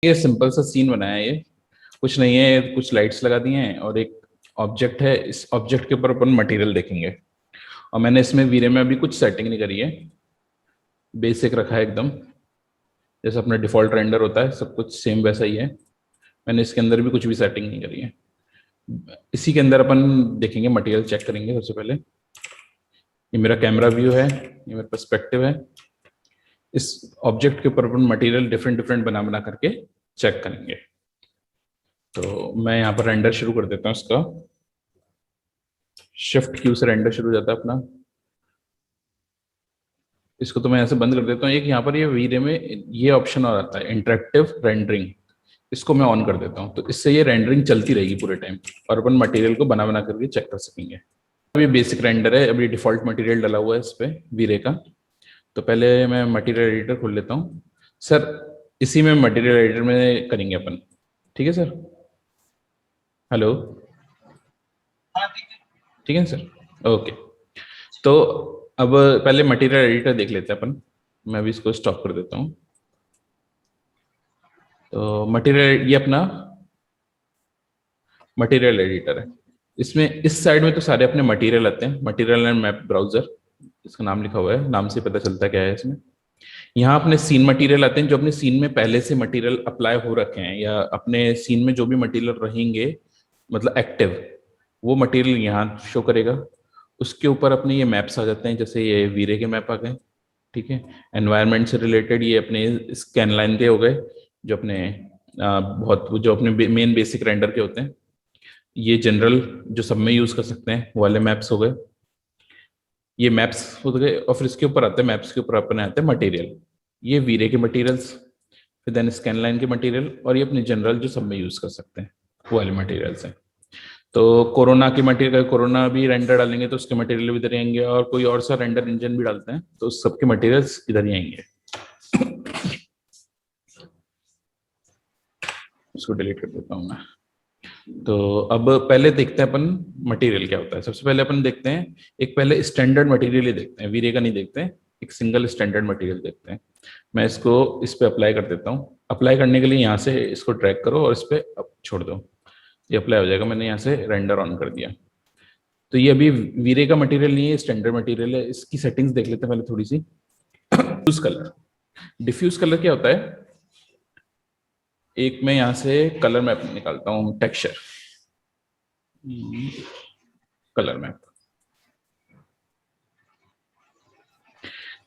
ये सिंपल सा सीन बनाया है। ये कुछ नहीं है, कुछ लाइट्स लगा दी हैं और एक ऑब्जेक्ट है। इस ऑब्जेक्ट के ऊपर अपन मटेरियल देखेंगे। और मैंने इसमें वीरे में अभी कुछ सेटिंग नहीं करी है, बेसिक रखा है एकदम, जैसे अपना डिफॉल्ट रेंडर होता है सब कुछ सेम वैसा ही है। मैंने इसके अंदर भी कुछ भी सेटिंग नहीं करी है। इसी के अंदर अपन देखेंगे, मटेरियल चेक करेंगे सबसे पहले। ये मेरा कैमरा व्यू है, ये मेरा पर्सपेक्टिव है। इस ऑब्जेक्ट के ऊपर अपन मटेरियल डिफरेंट डिफरेंट बना बना करके चेक करेंगे। तो मैं यहाँ पर रेंडर शुरू कर देता हूँ इसका। शिफ्ट क्यू से रेंडर शुरू हो जाता है अपना। इसको तो मैं ऐसे बंद कर देता हूँ। एक यहाँ पर ये वीरे में ये ऑप्शन और आता है इंटरेक्टिव रेंडरिंग, इसको मैं ऑन कर देता हूँ। तो इससे ये रेंडरिंग चलती रहेगी पूरे टाइम और अपन मटेरियल को बना बना करके चेक कर सकेंगे। अभी बेसिक रेंडर है, अभी डिफॉल्ट मटेरियल डला हुआ है इस पे वीरे का। तो पहले मैं मटेरियल एडिटर खोल लेता हूँ सर। इसी में मटेरियल एडिटर में करेंगे अपन, ठीक है सर? हेलो, ठीक है सर, ओके। तो अब पहले मटेरियल एडिटर देख लेते हैं अपन। मैं भी इसको स्टॉप कर देता हूँ। तो मटेरियल ये अपना मटेरियल एडिटर है। इसमें इस साइड में तो सारे अपने मटेरियल आते हैं, मटेरियल एंड मैप ब्राउजर इसका नाम लिखा हुआ है, नाम से पता चलता क्या है इसमें। यहाँ अपने सीन मटेरियल आते हैं, जो अपने सीन में पहले से मटेरियल अप्लाई हो रखे हैं या अपने सीन में जो भी मटेरियल रहेंगे मतलब एक्टिव, वो मटेरियल यहाँ शो करेगा। उसके ऊपर अपने ये मैप्स आ जाते हैं, जैसे ये वीरे के मैप आ गए, ठीक है। एनवायरनमेंट से रिलेटेड ये अपने स्कैन लाइन के हो गए, जो अपने बहुत जो अपने मेन बेसिक रेंडर के होते हैं। ये जनरल जो सब में यूज कर सकते हैं वो वाले मैप्स हो गए। ये मैप्स हो गए और फिर इसके ऊपर आते हैं, मैप्स के ऊपर अपने आते हैं मटेरियल। ये वीरे के मटेरियल्स, फिर देन स्कैन लाइन के मटेरियल, और ये अपने जनरल जो सब में यूज कर सकते हैं वो वाले मटेरियल्स हैं। तो कोरोना की मटेरियल, कोरोना भी रेंडर डालेंगे तो उसके मटेरियल भी इधर ही आएंगे, और कोई और सा रेंडर इंजन भी डालते हैं तो उस सबके मटेरियल्स इधर ही आएंगे। उसको डिलीट कर देता हूँ मैं। तो अब पहले देखते हैं अपन मटेरियल क्या होता है। सबसे पहले अपन देखते हैं एक पहले स्टैंडर्ड मटेरियल ही देखते हैं, वीरे का नहीं देखते हैं। एक सिंगल स्टैंडर्ड मटेरियल देखते हैं। मैं इसको इस पे अप्लाई कर देता हूँ। अप्लाई करने के लिए यहाँ से इसको ड्रैग करो और इस पे छोड़ दो, ये अप्लाई हो जाएगा। मैंने यहाँ से रेंडर ऑन कर दिया। तो ये अभी वीरे का मटेरियल नहीं है, स्टैंडर्ड मटेरियल है। इसकी सेटिंग्स देख लेते हैं पहले थोड़ी सी। डिफ्यूज कलर, डिफ्यूज कलर क्या होता है? एक मैं यहाँ से कलर मैप निकालता हूँ, टेक्सचर कलर मैप।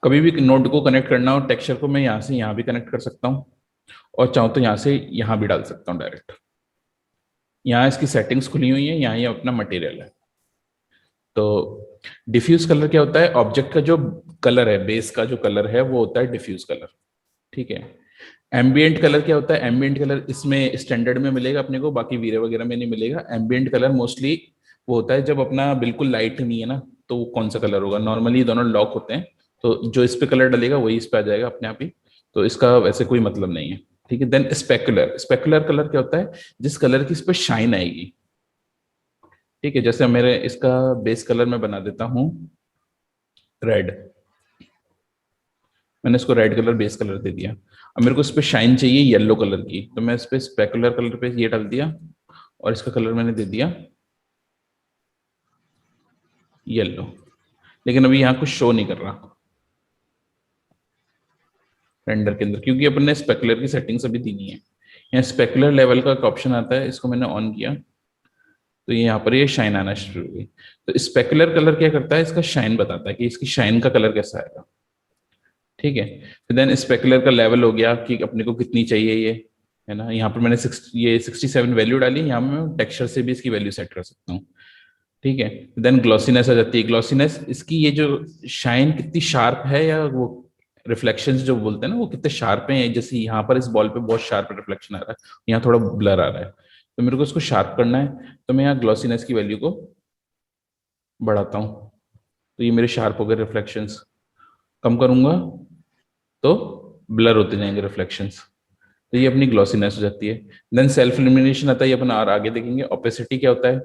कभी भी नोड को कनेक्ट करना हो टेक्सचर को, मैं यहाँ से यहाँ भी कनेक्ट कर सकता हूँ और चाहूँ तो यहाँ से यहाँ भी डाल सकता हूँ डायरेक्ट। यहाँ इसकी सेटिंग्स खुली हुई है, यहाँ ये अपना मटेरियल है। तो डिफ्यूज कलर क्या होता है? ऑब्जेक्ट का जो कलर है, बेस का जो कलर है वो होता है डिफ्यूज कलर, ठीक है। एम्बियंट कलर क्या होता है? एम्बियंट कलर इसमें स्टैंडर्ड में मिलेगा अपने को, बाकी वीरे वगैरह में नहीं मिलेगा। एम्बियंट कलर मोस्टली वो होता है जब अपना बिल्कुल लाइट नहीं है ना, तो कौन सा कलर होगा? नॉर्मली दोनों लॉक होते हैं, तो जो इस पे कलर डलेगा वही इस पे आ जाएगा अपने आप ही। तो इसका वैसे कोई मतलब नहीं है, ठीक है। देन स्पेकुलर, स्पेकुलर कलर क्या होता है? जिस कलर की इस पे शाइन आएगी, ठीक है। जैसे मेरे इसका बेस कलर मैं बना देता हूँ रेड, मैंने इसको रेड कलर बेस कलर दे दिया। अब मेरे को इस पे शाइन चाहिए येलो कलर की, तो मैं इस पे स्पेकुलर कलर पे ये डाल दिया और इसका कलर मैंने दे दिया येलो। लेकिन अभी यहाँ कुछ शो नहीं कर रहा रेंडर के अंदर, क्योंकि अपन ने स्पेकुलर की सेटिंग्स अभी दी नहीं है। यहाँ स्पेकुलर लेवल का ऑप्शन आता है, इसको मैंने ऑन किया तो ये यहाँ पर ये शाइन आना शुरू हो गई। तो स्पेकुलर कलर क्या करता है? इसका शाइन बताता है कि इसकी शाइन का कलर कैसा आएगा, ठीक है। फिर देन स्पेकुलर का लेवल हो गया कि अपने को कितनी चाहिए ये, है ना। यहाँ पर मैंने 67 वैल्यू डाली, यहाँ मैं टेक्सचर से भी इसकी वैल्यू सेट कर सकता हूँ, ठीक है। देन ग्लॉसीनेस आ जाती है। ग्लॉसीनेस इसकी ये जो शाइन कितनी शार्प है, या वो रिफ्लेक्शंस जो बोलते हैं ना वो कितने शार्प हैं। जैसे यहाँ पर इस बॉल पे बहुत शार्प रिफ्लेक्शन आ रहा है, यहाँ थोड़ा ब्लर आ रहा है, तो मेरे को इसको शार्प करना है। तो मैं यहाँ ग्लॉसीनेस की वैल्यू को बढ़ाता हूँ, तो ये मेरे शार्प हो गए रिफ्लेक्शंस। कम करूंगा तो ब्लर होते जाएंगे रिफ्लेक्शंस, तो ये अपनी ग्लॉसीनेस हो जाती है। देन सेल्फ इल्यूमिनेशन आता है, ये अपन और आगे देखेंगे। ओपेसिटी क्या होता है?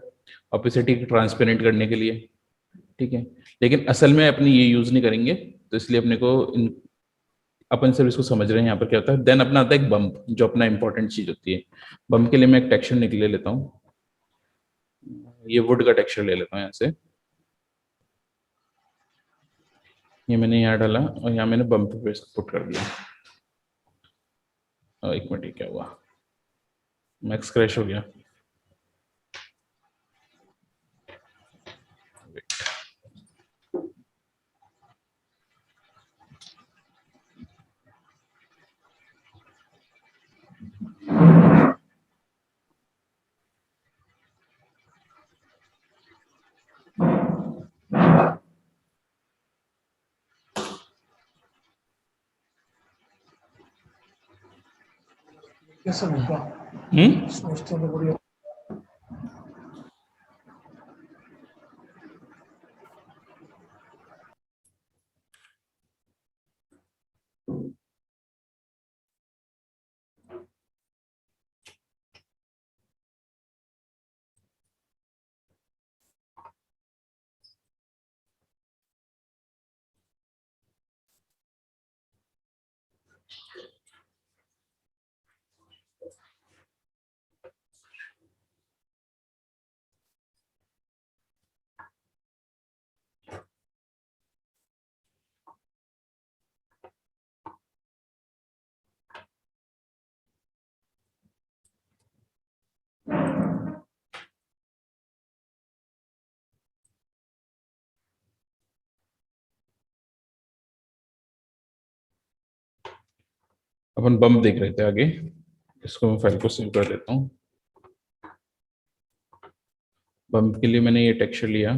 ओपेसिटी को ट्रांसपेरेंट करने के लिए, ठीक है। लेकिन असल में अपनी ये यूज नहीं करेंगे, तो इसलिए अपने को अपन सिर्फ इसको समझ रहे हैं यहाँ पर क्या होता है। देन अपना आता है एक बम्प, जो अपना इंपॉर्टेंट चीज होती है। बम्प के लिए मैं एक टेक्सचर निकले लेता हूँ, ये वुड का टेक्सचर ले लेता हूँ यहाँ से। ये मैंने यहाँ डाला और यहाँ मैंने बम्प पे पुट कर दिया। एक मिनट, ये क्या हुआ, मैक्स क्रैश हो गया। कैसा होगा? सोचते तो बढ़िया। अपन बम्प देख रहे थे आगे, इसको मैं फाइल को सेव कर देता हूँ। बम्प के लिए मैंने ये टेक्सचर लिया,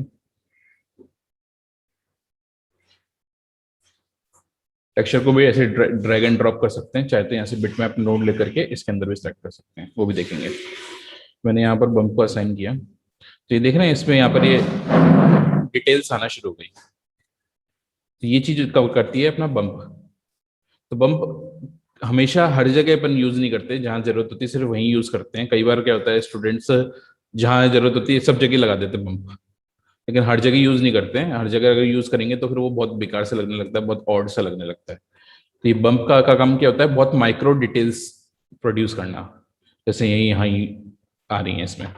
टेक्सचर को भी ऐसे ड्रैग एंड ड्रॉप कर सकते हैं, चाहे तो यहाँ से बिटमैप नोड लेकर के इसके अंदर भी सेलेक्ट कर सकते हैं, वो भी देखेंगे। मैंने यहाँ पर बम्प को असाइन किया, तो ये देख रहे हैं इसमें यहाँ पर ये डिटेल्स आना शुरू हो गई। तो ये चीज कवर करती है अपना बम्प। तो बम्प हमेशा हर जगह अपन यूज नहीं करते, जहां जरूरत होती है सिर्फ वहीं यूज करते हैं। कई बार क्या होता है, स्टूडेंट्स जहां जरूरत होती है सब जगह लगा देते हैं बम्प, लेकिन हर जगह यूज नहीं करते हैं। हर जगह अगर यूज करेंगे तो फिर वो बहुत बेकार से लगने लगता है, बहुत ऑड सा लगने लगता है। तो ये बम्प का काम क्या होता है, बहुत माइक्रो डिटेल्स प्रोड्यूस करना, जैसे यही यहाँ ही आ रही है इसमें।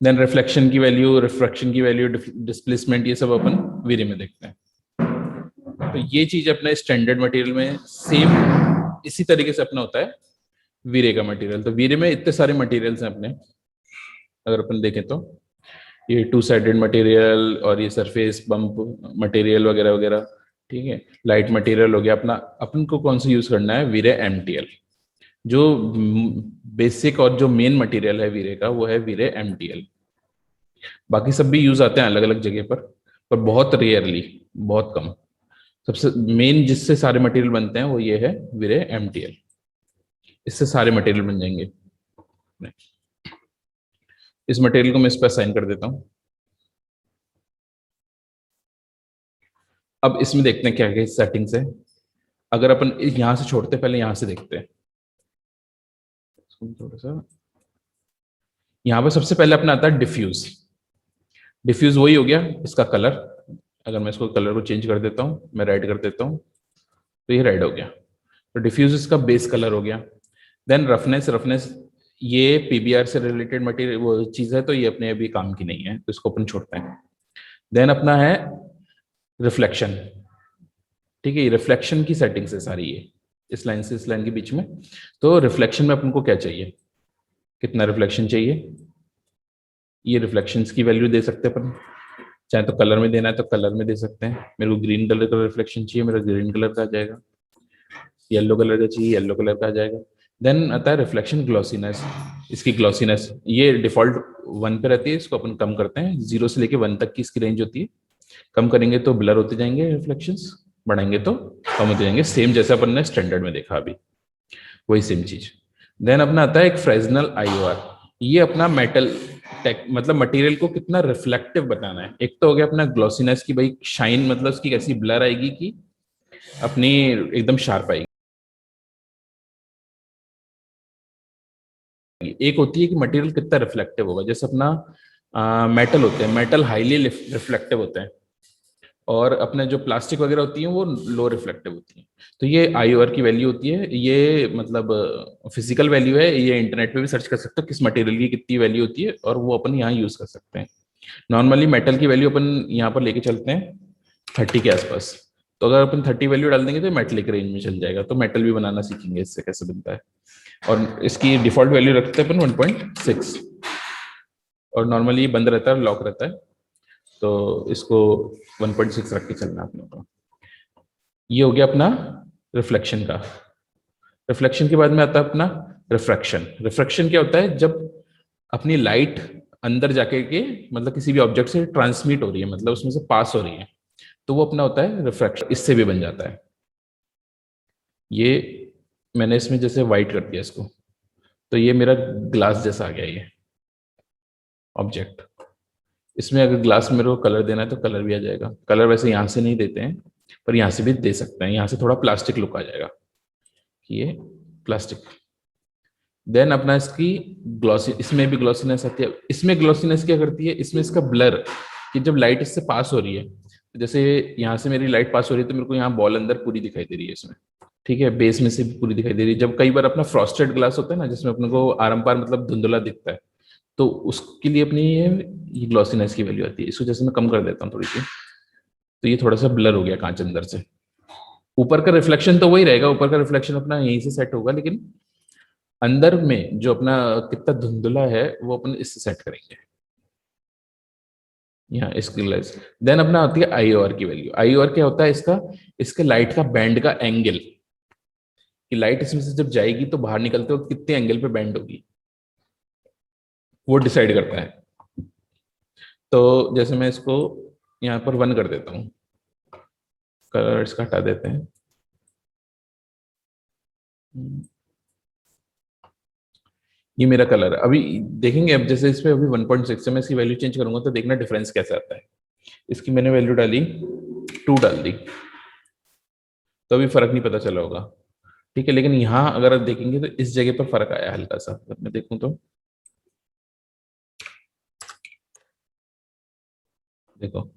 देन रिफ्लेक्शन की वैल्यू, रिफ्रैक्शन की वैल्यू, डिस्प्लेसमेंट, ये सब अपन वीरे में देखते हैं। तो ये चीज अपने स्टैंडर्ड मटेरियल में सेम इसी तरीके से अपना होता है वीरे का मटेरियल। तो वीरे में इतने सारे मटेरियल्स हैं अपने, अगर अपन देखें तो ये टू साइडेड मटेरियल और ये सरफेस बम्प मटेरियल वगैरह वगैरह, ठीक है। लाइट मटेरियल हो गया अपना। अपन को कौन सा यूज करना है, वीरे एमटीएल। जो बेसिक और जो मेन मटेरियल है वीरे का वो है वीरे एमटीएल। बाकी सब भी यूज आते हैं अलग अलग जगह पर बहुत रेयरली, बहुत कम। सबसे मेन जिससे सारे मटेरियल बनते हैं वो ये है वीरे एमटीएल, इससे सारे मटेरियल बन जाएंगे। इस मटेरियल को मैं इस पर असाइन कर देता हूं। अब इसमें देखते हैं क्या क्या सेटिंग्स है। अगर अपन यहां से छोड़ते, पहले यहां से देखते हैं थोड़ा सा। यहां पर सबसे पहले अपना आता है डिफ्यूज। डिफ्यूज वही हो गया इसका कलर। अगर मैं इसको कलर को चेंज कर देता हूं, मैं रेड कर देता हूं, तो ये रेड हो गया। तो डिफ्यूज इसका बेस कलर हो गया। देन रफनेस, रफनेस ये पीबीआर से रिलेटेड मटेरियल वो चीज है, तो ये अपने अभी काम की नहीं है, तो इसको अपन छोड़ते हैं। देन अपना है रिफ्लेक्शन, ठीक है। रिफ्लेक्शन की सेटिंग्स है सारी ये, इस लाइन से इस लाइन के बीच में। तो रिफ्लेक्शन में अपन को क्या चाहिए, कितना रिफ्लेक्शन चाहिए, ये रिफ्लेक्शंस की वैल्यू दे सकते हैं अपन। चाहे तो कलर में देना है तो कलर में दे सकते हैं। मेरे को ग्रीन कलर का रिफ्लेक्शन चाहिए, मेरा ग्रीन कलर का आ जाएगा। येलो कलर का चाहिए, येलो कलर का आ जाएगा। देन आता है रिफ्लेक्शन ग्लॉसीनेस। इसकी ग्लॉसीनेस ये डिफॉल्ट 1 पे रहती है, इसको अपन कम करते हैं। 0 से लेके 1 तक की इसकी रेंज होती है। कम करेंगे तो ब्लर होते जाएंगे रिफ्लेक्शंस, बढ़ाएंगे तो कम होते जाएंगे। सेम जैसे अपन ने स्टैंडर्ड में देखा अभी, वही सेम चीज। देन अपना आता है एक फ्रेजनल आईओआर। ये अपना मेटल टेक मतलब मटेरियल को कितना रिफ्लेक्टिव बनाना है। एक तो हो गया अपना ग्लॉसीनेस की, भाई शाइन मतलब उसकी कैसी ब्लर आएगी कि अपनी एकदम शार्प आएगी। एक होती है कि मटेरियल कितना रिफ्लेक्टिव होगा, जैसे अपना मेटल होते हैं, मेटल हाईली रिफ्लेक्टिव होते हैं। और अपने जो प्लास्टिक वगैरह होती है वो लो रिफ्लेक्टिव होती है। तो ये आई ओ आर की वैल्यू होती है, ये मतलब फिजिकल वैल्यू है, ये इंटरनेट पे भी सर्च कर सकते हो किस मटेरियल की कितनी वैल्यू होती है, और वो अपन यहाँ यूज कर सकते हैं। नॉर्मली मेटल की वैल्यू अपन यहाँ पर लेके चलते हैं 30 के आसपास। तो अगर अपन 30 वैल्यू डाल देंगे तो मेटलिक रेंज में चल जाएगा। तो मेटल भी बनाना सीखेंगे इससे कैसे बनता है। और इसकी डिफॉल्ट वैल्यू रखते हैं अपन 1.6, और नॉर्मली बंद रहता है, लॉक रहता है, तो इसको 1.6 रख के चलना अपने को। ये हो गया अपना रिफ्लेक्शन का। रिफ्लेक्शन के बाद में आता है अपना रिफ्रैक्शन। रिफ्रैक्शन क्या होता है, जब अपनी लाइट अंदर जाके के मतलब किसी भी ऑब्जेक्ट से ट्रांसमिट हो रही है, मतलब उसमें से पास हो रही है, तो वो अपना होता है रिफ्रैक्शन। इससे भी बन जाता है। ये मैंने इसमें जैसे वाइट कर दिया इसको, तो ये मेरा ग्लास जैसा आ गया ये ऑब्जेक्ट। इसमें अगर ग्लास मेरे को कलर देना है तो कलर भी आ जाएगा। कलर वैसे यहाँ से नहीं देते हैं, पर यहाँ से भी दे सकते हैं। यहाँ से थोड़ा प्लास्टिक लुक आ जाएगा कि ये प्लास्टिक। देन अपना इसकी ग्लॉसी, इसमें भी ग्लॉसीनेस आती है। इसमें ग्लॉसीनेस क्या करती है, इसमें इसका ब्लर, कि जब लाइट इससे पास हो रही है, जैसे यहाँ से मेरी लाइट पास हो रही है तो मेरे को यहाँ बॉल अंदर पूरी दिखाई दे रही है इसमें, ठीक है, बेस में से भी पूरी दिखाई दे रही है। जब कई बार अपना फ्रॉस्टेड ग्लास होता है ना, जिसमें अपने को आरम पार मतलब धुंधला दिखता है, तो उसके लिए अपनी ये ग्लॉसीनेस की वैल्यू आती है। इसको जैसे मैं कम कर देता हूँ थोड़ी सी, तो ये थोड़ा सा ब्लर हो गया कांच अंदर से। ऊपर का रिफ्लेक्शन तो वही रहेगा, ऊपर का रिफ्लेक्शन अपना यहीं से सेट होगा, लेकिन अंदर में जो अपना कितना धुंधला है वो अपन इससे सेट करेंगे यहाँ इसकी लेंस। देन अपना आती है आई की वैल्यू। आई क्या होता है इसका, इसके लाइट का बैंड का एंगल, कि लाइट इसमें से जब जाएगी तो बाहर निकलते वक्त कितने एंगल पे बैंड होगी, वो डिसाइड करता है। तो जैसे मैं इसको यहाँ पर 1 कर देता हूँ, कलर इसका हटा देते हैं। ये मेरा कलर है। अभी देखेंगे, अब जैसे इस पे अभी 1.6 से मैं इसकी वैल्यू चेंज करूंगा तो देखना डिफरेंस कैसे आता है। इसकी मैंने वैल्यू डाली 2 डाल दी, तो अभी फर्क नहीं पता चला होगा, ठीक है। लेकिन यहाँ अगर आप देखेंगे तो इस जगह पर फर्क आया हल्का सा, अगर मैं देखूं तो देखो,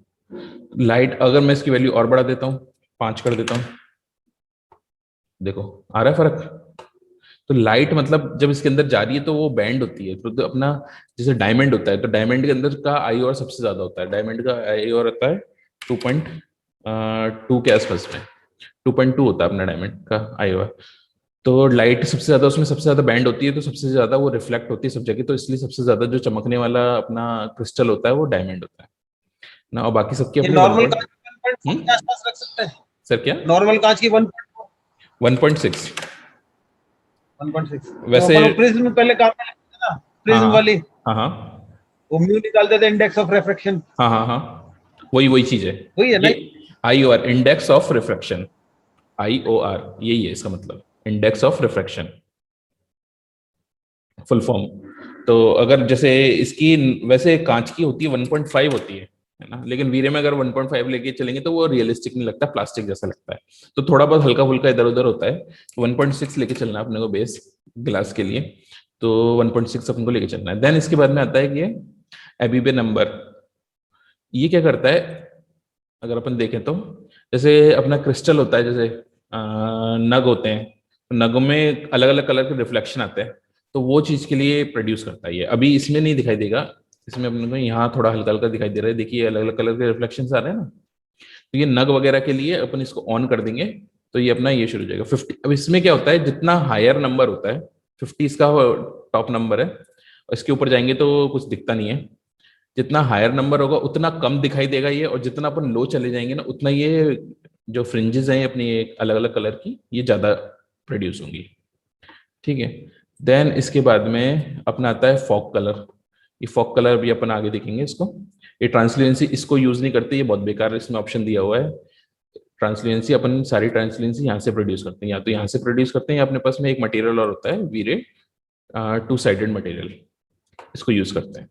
लाइट अगर मैं इसकी वैल्यू और बढ़ा देता हूँ, 5 कर देता हूँ, देखो आ रहा है फर्क। तो लाइट मतलब जब इसके अंदर जा रही है तो वो बैंड होती है, तो अपना जैसे डायमंड होता है, तो डायमंड के अंदर का आई और सबसे ज्यादा होता है। डायमंड का आई और होता है 2.2 के आसपास में, 2.2 होता है अपना डायमंड का आई और। तो लाइट सबसे ज्यादा उसमें सबसे ज्यादा बैंड होती है, तो सबसे ज्यादा वो रिफ्लेक्ट होती है सब जगह, तो इसलिए सबसे ज्यादा जो चमकने वाला अपना क्रिस्टल होता है वो डायमंड होता है ना। और बाकी सबके ये अपने नॉर्मल कांच की 1.4 के आसपास रख सकते हैं। सर क्या नॉर्मल कांच की 1.4 1.6 1.6 तो वैसे। अपन वो प्रिज्म पहले काम में लेते थे ना, हाँ प्रिज्म वाली, हाँ हाँ वो म्यू निकालते थे, इंडेक्स ऑफ रिफ्रैक्शन। हाँ हाँ हाँ, वही वही चीज है वही है ना? ये। I O R, index of refraction, I O R, यही है इसका मतलब, index of refraction full form. तो अगर जैसे इसकी वैसे कांच की होती है 1.5 होती है ना, लेकिन वीरे में अगर 1.5 लेके चलेंगे तो वो रियलिस्टिक नहीं लगता, प्लास्टिक जैसा लगता है। तो थोड़ा बहुत हल्का फुल्का इधर उधर होता है। 1.6 लेके चलना है अपने को बेस ग्लास के लिए, तो 1.6 अपन को लेके चलना है। देन इसके बाद में आता है कि ये एबीबे नंबर। ये क्या करता है, अगर अपन देखें तो जैसे अपना क्रिस्टल होता है, जैसे नग होते हैं, तो नगों में अलग अलग कलर के रिफ्लेक्शन आते हैं, तो वो चीज के लिए प्रोड्यूस करता है ये। अभी इसमें नहीं दिखाई देगा, इसमें अपने को यहाँ थोड़ा हल्का हल्का दिखाई दे रहा है, देखिए अलग अलग कलर के रिफ्लेक्शन आ रहे हैं ना। तो ये नग वगैरह के लिए अपन इसको ऑन कर देंगे तो ये अपना ये शुरू हो जाएगा 50। अब इसमें क्या होता है, जितना हायर नंबर होता है, 50 इसका टॉप नंबर है, और इसके ऊपर जाएंगे तो कुछ दिखता नहीं है। जितना हायर नंबर होगा उतना कम दिखाई देगा ये, और जितना अपन लो चले जाएंगे ना उतना ये जो फ्रिंजेस हैं अपनी अलग अलग कलर की, ये ज्यादा प्रोड्यूस होंगी, ठीक है। देन इसके बाद में अपना आता है फॉग कलर। ये फॉग कलर भी अपन आगे देखेंगे इसको। ये ट्रांसलेंसी इसको यूज नहीं करते, ये बहुत बेकार इसमें ऑप्शन दिया हुआ है। ट्रांसलेंसी अपन सारी ट्रांसलेंसी यहाँ से प्रोड्यूस करते हैं, या तो यहाँ से प्रोड्यूस करते हैं, या अपने पास में एक मटेरियल और होता है वीरे 2 साइडेड मटेरियल, इसको यूज करते हैं।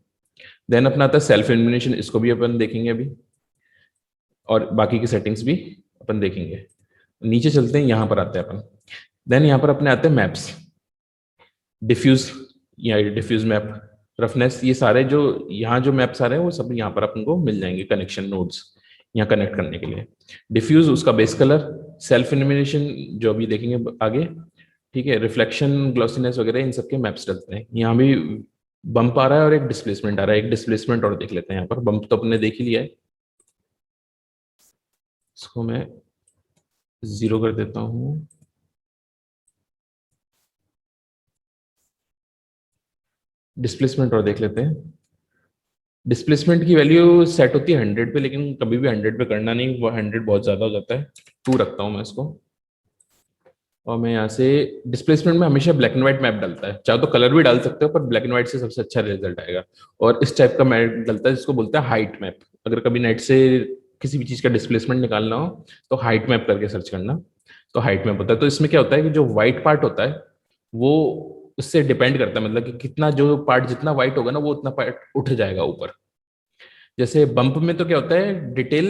देन अपना आता है सेल्फ इल्यूमिनेशन, इसको भी अपन देखेंगे अभी, और बाकी की सेटिंग्स भी अपन देखेंगे। नीचे चलते हैं, यहाँ पर आते हैं अपन। देन यहाँ पर अपने आते हैं मैप्स, डिफ्यूज या डिफ्यूज मैप, रफनेस, ये सारे जो यहाँ जो मैप्स आ रहे हैं वो सब यहाँ पर अपन को मिल जाएंगे, कनेक्शन नोड्स। यहाँ कनेक्ट करने के लिए। डिफ्यूज उसका बेस कलर, सेल्फ इल्यूमिनेशन जो अभी देखेंगे आगे, ठीक है, रिफ्लेक्शन, ग्लॉसीनेस वगैरह इन सबके मैप्स डलते हैं। यहाँ भी बम्प आ रहा है और एक डिस्प्लेसमेंट आ रहा है। एक डिस्प्लेसमेंट और देख लेते हैं। यहाँ पर बम्प तो अपने देख ही लिया है, इसको मैं 0 कर देता हूँ। डिस्प्लेसमेंट और देख लेते हैं। डिस्प्लेसमेंट की वैल्यू सेट होती है 100 पे, लेकिन कभी भी 100 पे करना नहीं, वो 100 बहुत ज्यादा हो जाता है। 2 रखता हूँ मैं इसको। और मैं यहाँ से डिस्प्लेसमेंट में हमेशा ब्लैक एंड व्हाइट मैप डलता है, चाहे तो कलर भी डाल सकते हो, पर ब्लैक एंड व्हाइट से सबसे अच्छा रिजल्ट आएगा। और इस टाइप का मैप डलता है जिसको बोलते हैं हाइट मैप। अगर कभी नेट से किसी भी चीज का डिस्प्लेसमेंट निकालना हो तो हाइट मैप करके सर्च करना, तो हाइट मैप होता है। तो इसमें क्या होता है कि जो व्हाइट पार्ट होता है वो उससे डिपेंड करता है, मतलब कि कितना, जो पार्ट जितना व्हाइट होगा ना वो उतना पार्ट उठ जाएगा ऊपर। जैसे बम्प में तो क्या होता है, डिटेल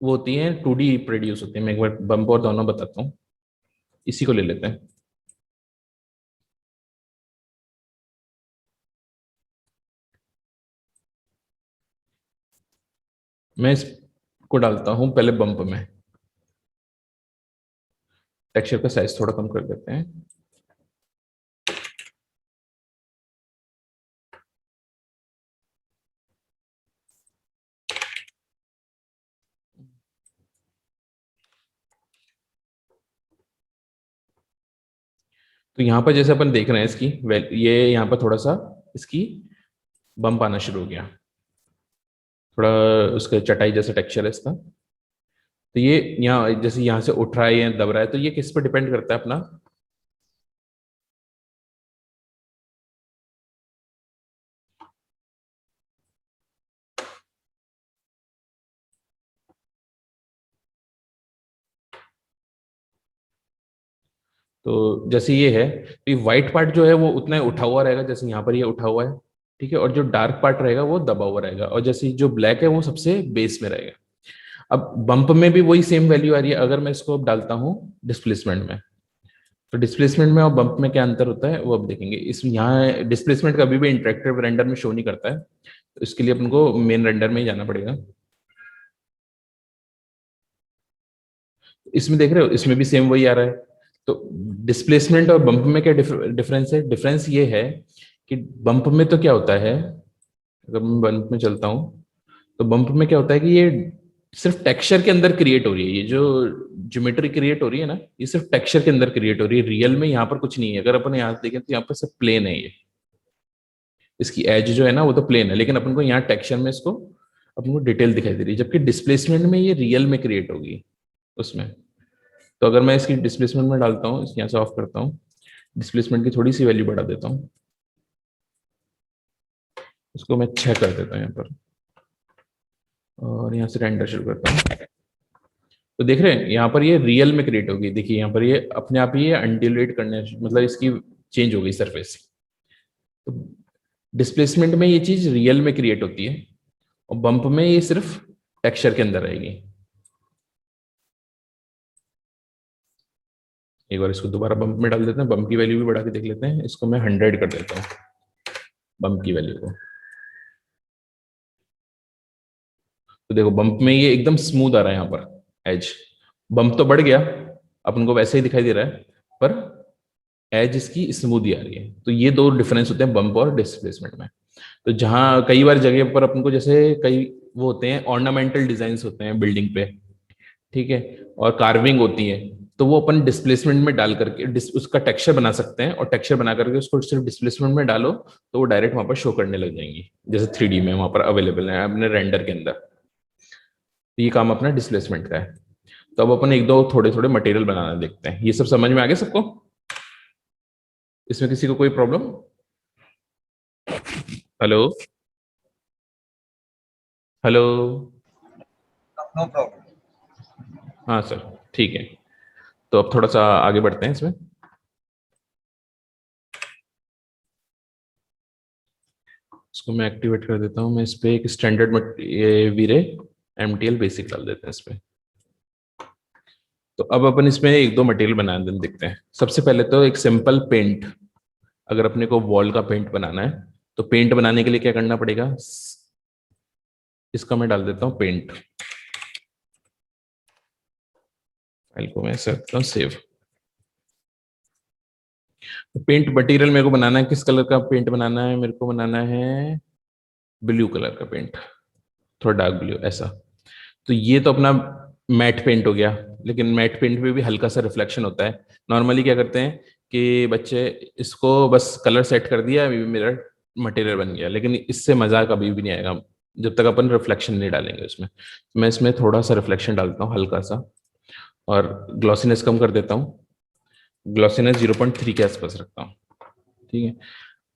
वो होती है 2D प्रोड्यूस होती है। मैं एक बार बम्प और दोनों बताता हूँ, इसी को ले लेते हैं। मैं इसको डालता हूं पहले बम्प में। टेक्सचर का साइज थोड़ा कम कर देते हैं। तो यहाँ पर जैसे अपन देख रहे हैं इसकी ये यहाँ पर थोड़ा सा इसकी बम्प आना शुरू हो गया, थोड़ा उसका चटाई जैसा टेक्सचर है इसका। तो ये यहाँ जैसे यहाँ से उठ रहा है या दब रहा है, तो ये किस पर डिपेंड करता है अपना। तो जैसे ये है, तो ये व्हाइट पार्ट जो है वो उतना ही उठा हुआ रहेगा, जैसे यहाँ पर ये उठा हुआ है, ठीक है। और जो डार्क पार्ट रहेगा वो दबा हुआ रहेगा, और जैसे जो ब्लैक है वो सबसे बेस में रहेगा। अब बम्प में भी वही सेम वैल्यू आ रही है। अगर मैं इसको अब डालता हूँ डिस्प्लेसमेंट में, तो डिस्प्लेसमेंट में और बम्प में क्या अंतर होता है वो अब देखेंगे। इस यहाँ डिस्प्लेसमेंट कभी भी इंटरेक्टिव रेंडर में शो नहीं करता है, तो इसके लिए अपन को मेन रेंडर में ही जाना पड़ेगा। इसमें देख रहे हो, इसमें भी सेम वही आ रहा है। तो डिस्प्लेसमेंट और बम्प में क्या डिफरेंस है? डिफरेंस ये है कि बम्प में तो क्या होता है, अगर मैं बम्प में चलता हूँ, तो बम्प में क्या होता है कि ये सिर्फ टेक्सचर के अंदर क्रिएट हो रही है। ये जो ज्योमेट्री क्रिएट हो रही है ना, ये सिर्फ टेक्सचर के अंदर क्रिएट हो रही है। रियल में यहाँ पर कुछ नहीं है। अगर अपन यहाँ देखें तो यहाँ पर सिर्फ प्लेन है, ये इसकी एज जो है ना वो तो प्लेन है, लेकिन अपन को यहाँ टेक्सचर में इसको अपन को डिटेल दिखाई दे रही है, जबकि डिस्प्लेसमेंट में ये रियल में क्रिएट होगी उसमें। तो अगर मैं इसकी डिस्प्लेसमेंट में डालता हूँ, यहाँ से ऑफ करता हूँ, डिस्प्लेसमेंट की थोड़ी सी वैल्यू बढ़ा देता हूँ, इसको मैं 6 कर देता हूँ यहाँ पर, और यहाँ से रेंडर शुरू करता हूँ। तो देख रहे हैं यहाँ पर ये रियल में क्रिएट होगी। देखिए यहाँ पर ये अपने आप ही ये अनड्यूलेट करने, मतलब इसकी चेंज हो गई सरफेस। तो डिस्प्लेसमेंट में ये चीज रियल में क्रिएट होती है, और बम्प में ये सिर्फ टेक्सचर के अंदर रहेगी। एक बार इसको दोबारा बम्प में डाल देते हैं, बम्प की वैल्यू भी बढ़ा के देख लेते हैं। इसको मैं 100 कर देता हूँ बम्प की वैल्यू को। तो देखो बम्प में ये एकदम स्मूथ आ रहा है यहाँ पर एज। बम्प तो बढ़ गया, अपन को वैसे ही दिखाई दे रहा है, पर एज इसकी स्मूथ ही आ रही है। तो ये दो डिफरेंस होते हैं बम्प और डिस्प्लेसमेंट में। तो जहाँ कई बार जगह पर अपन को जैसे कई वो होते हैं ऑर्नामेंटल डिजाइन होते हैं बिल्डिंग पे, ठीक है, और कार्विंग होती है, तो वो अपन डिस्प्लेसमेंट में डाल करके उसका टेक्सचर बना सकते हैं, और टेक्सचर बना करके उसको सिर्फ डिस्प्लेसमेंट में डालो तो वो डायरेक्ट वहां पर शो करने लग जाएंगी, जैसे 3D में वहां पर अवेलेबल है अपने रेंडर के अंदर। तो ये काम अपना डिस्प्लेसमेंट का है। तो अब अपन एक दो थोड़े थोड़े मटेरियल बनाना देखते हैं। ये सब समझ में आ गया सबको? इसमें किसी को कोई problem? Hello hello. No problem. हाँ सर, ठीक है। तो अब थोड़ा सा आगे बढ़ते हैं इसमें। इसको मैं एक्टिवेट कर देता हूँ। मैं इस पे एक स्टैंडर्ड ये वीरे MTL बेसिक डाल देते हैं इस पे। तो अब अपन इसमें एक दो मटेरियल बना देखते हैं। सबसे पहले तो एक सिंपल पेंट, अगर अपने को वॉल का पेंट बनाना है तो पेंट बनाने के लिए क्या करना पड़ेगा, इसका मैं डाल देता हूँ पेंट। फाइल को मैं ऐसे रखता हूँ सेव। पेंट मटेरियल मेरे को बनाना है, किस कलर का पेंट बनाना है? मेरे को बनाना है ब्लू कलर का पेंट, थोड़ा डार्क ब्लू ऐसा। तो ये तो अपना मैट पेंट हो गया, लेकिन मैट पेंट में भी हल्का सा रिफ्लेक्शन होता है। नॉर्मली क्या करते हैं कि बच्चे इसको बस कलर सेट कर दिया, अभी मेरा मटेरियल बन गया, लेकिन इससे मजा कभी भी नहीं आएगा जब तक अपन रिफ्लेक्शन नहीं डालेंगे उसमें। मैं इसमें थोड़ा सा रिफ्लेक्शन डालता हूँ हल्का सा, और ग्लॉसीनेस कम कर देता हूँ। ग्लॉसीनेस 0.3 के आसपास रखता हूँ। ठीक है,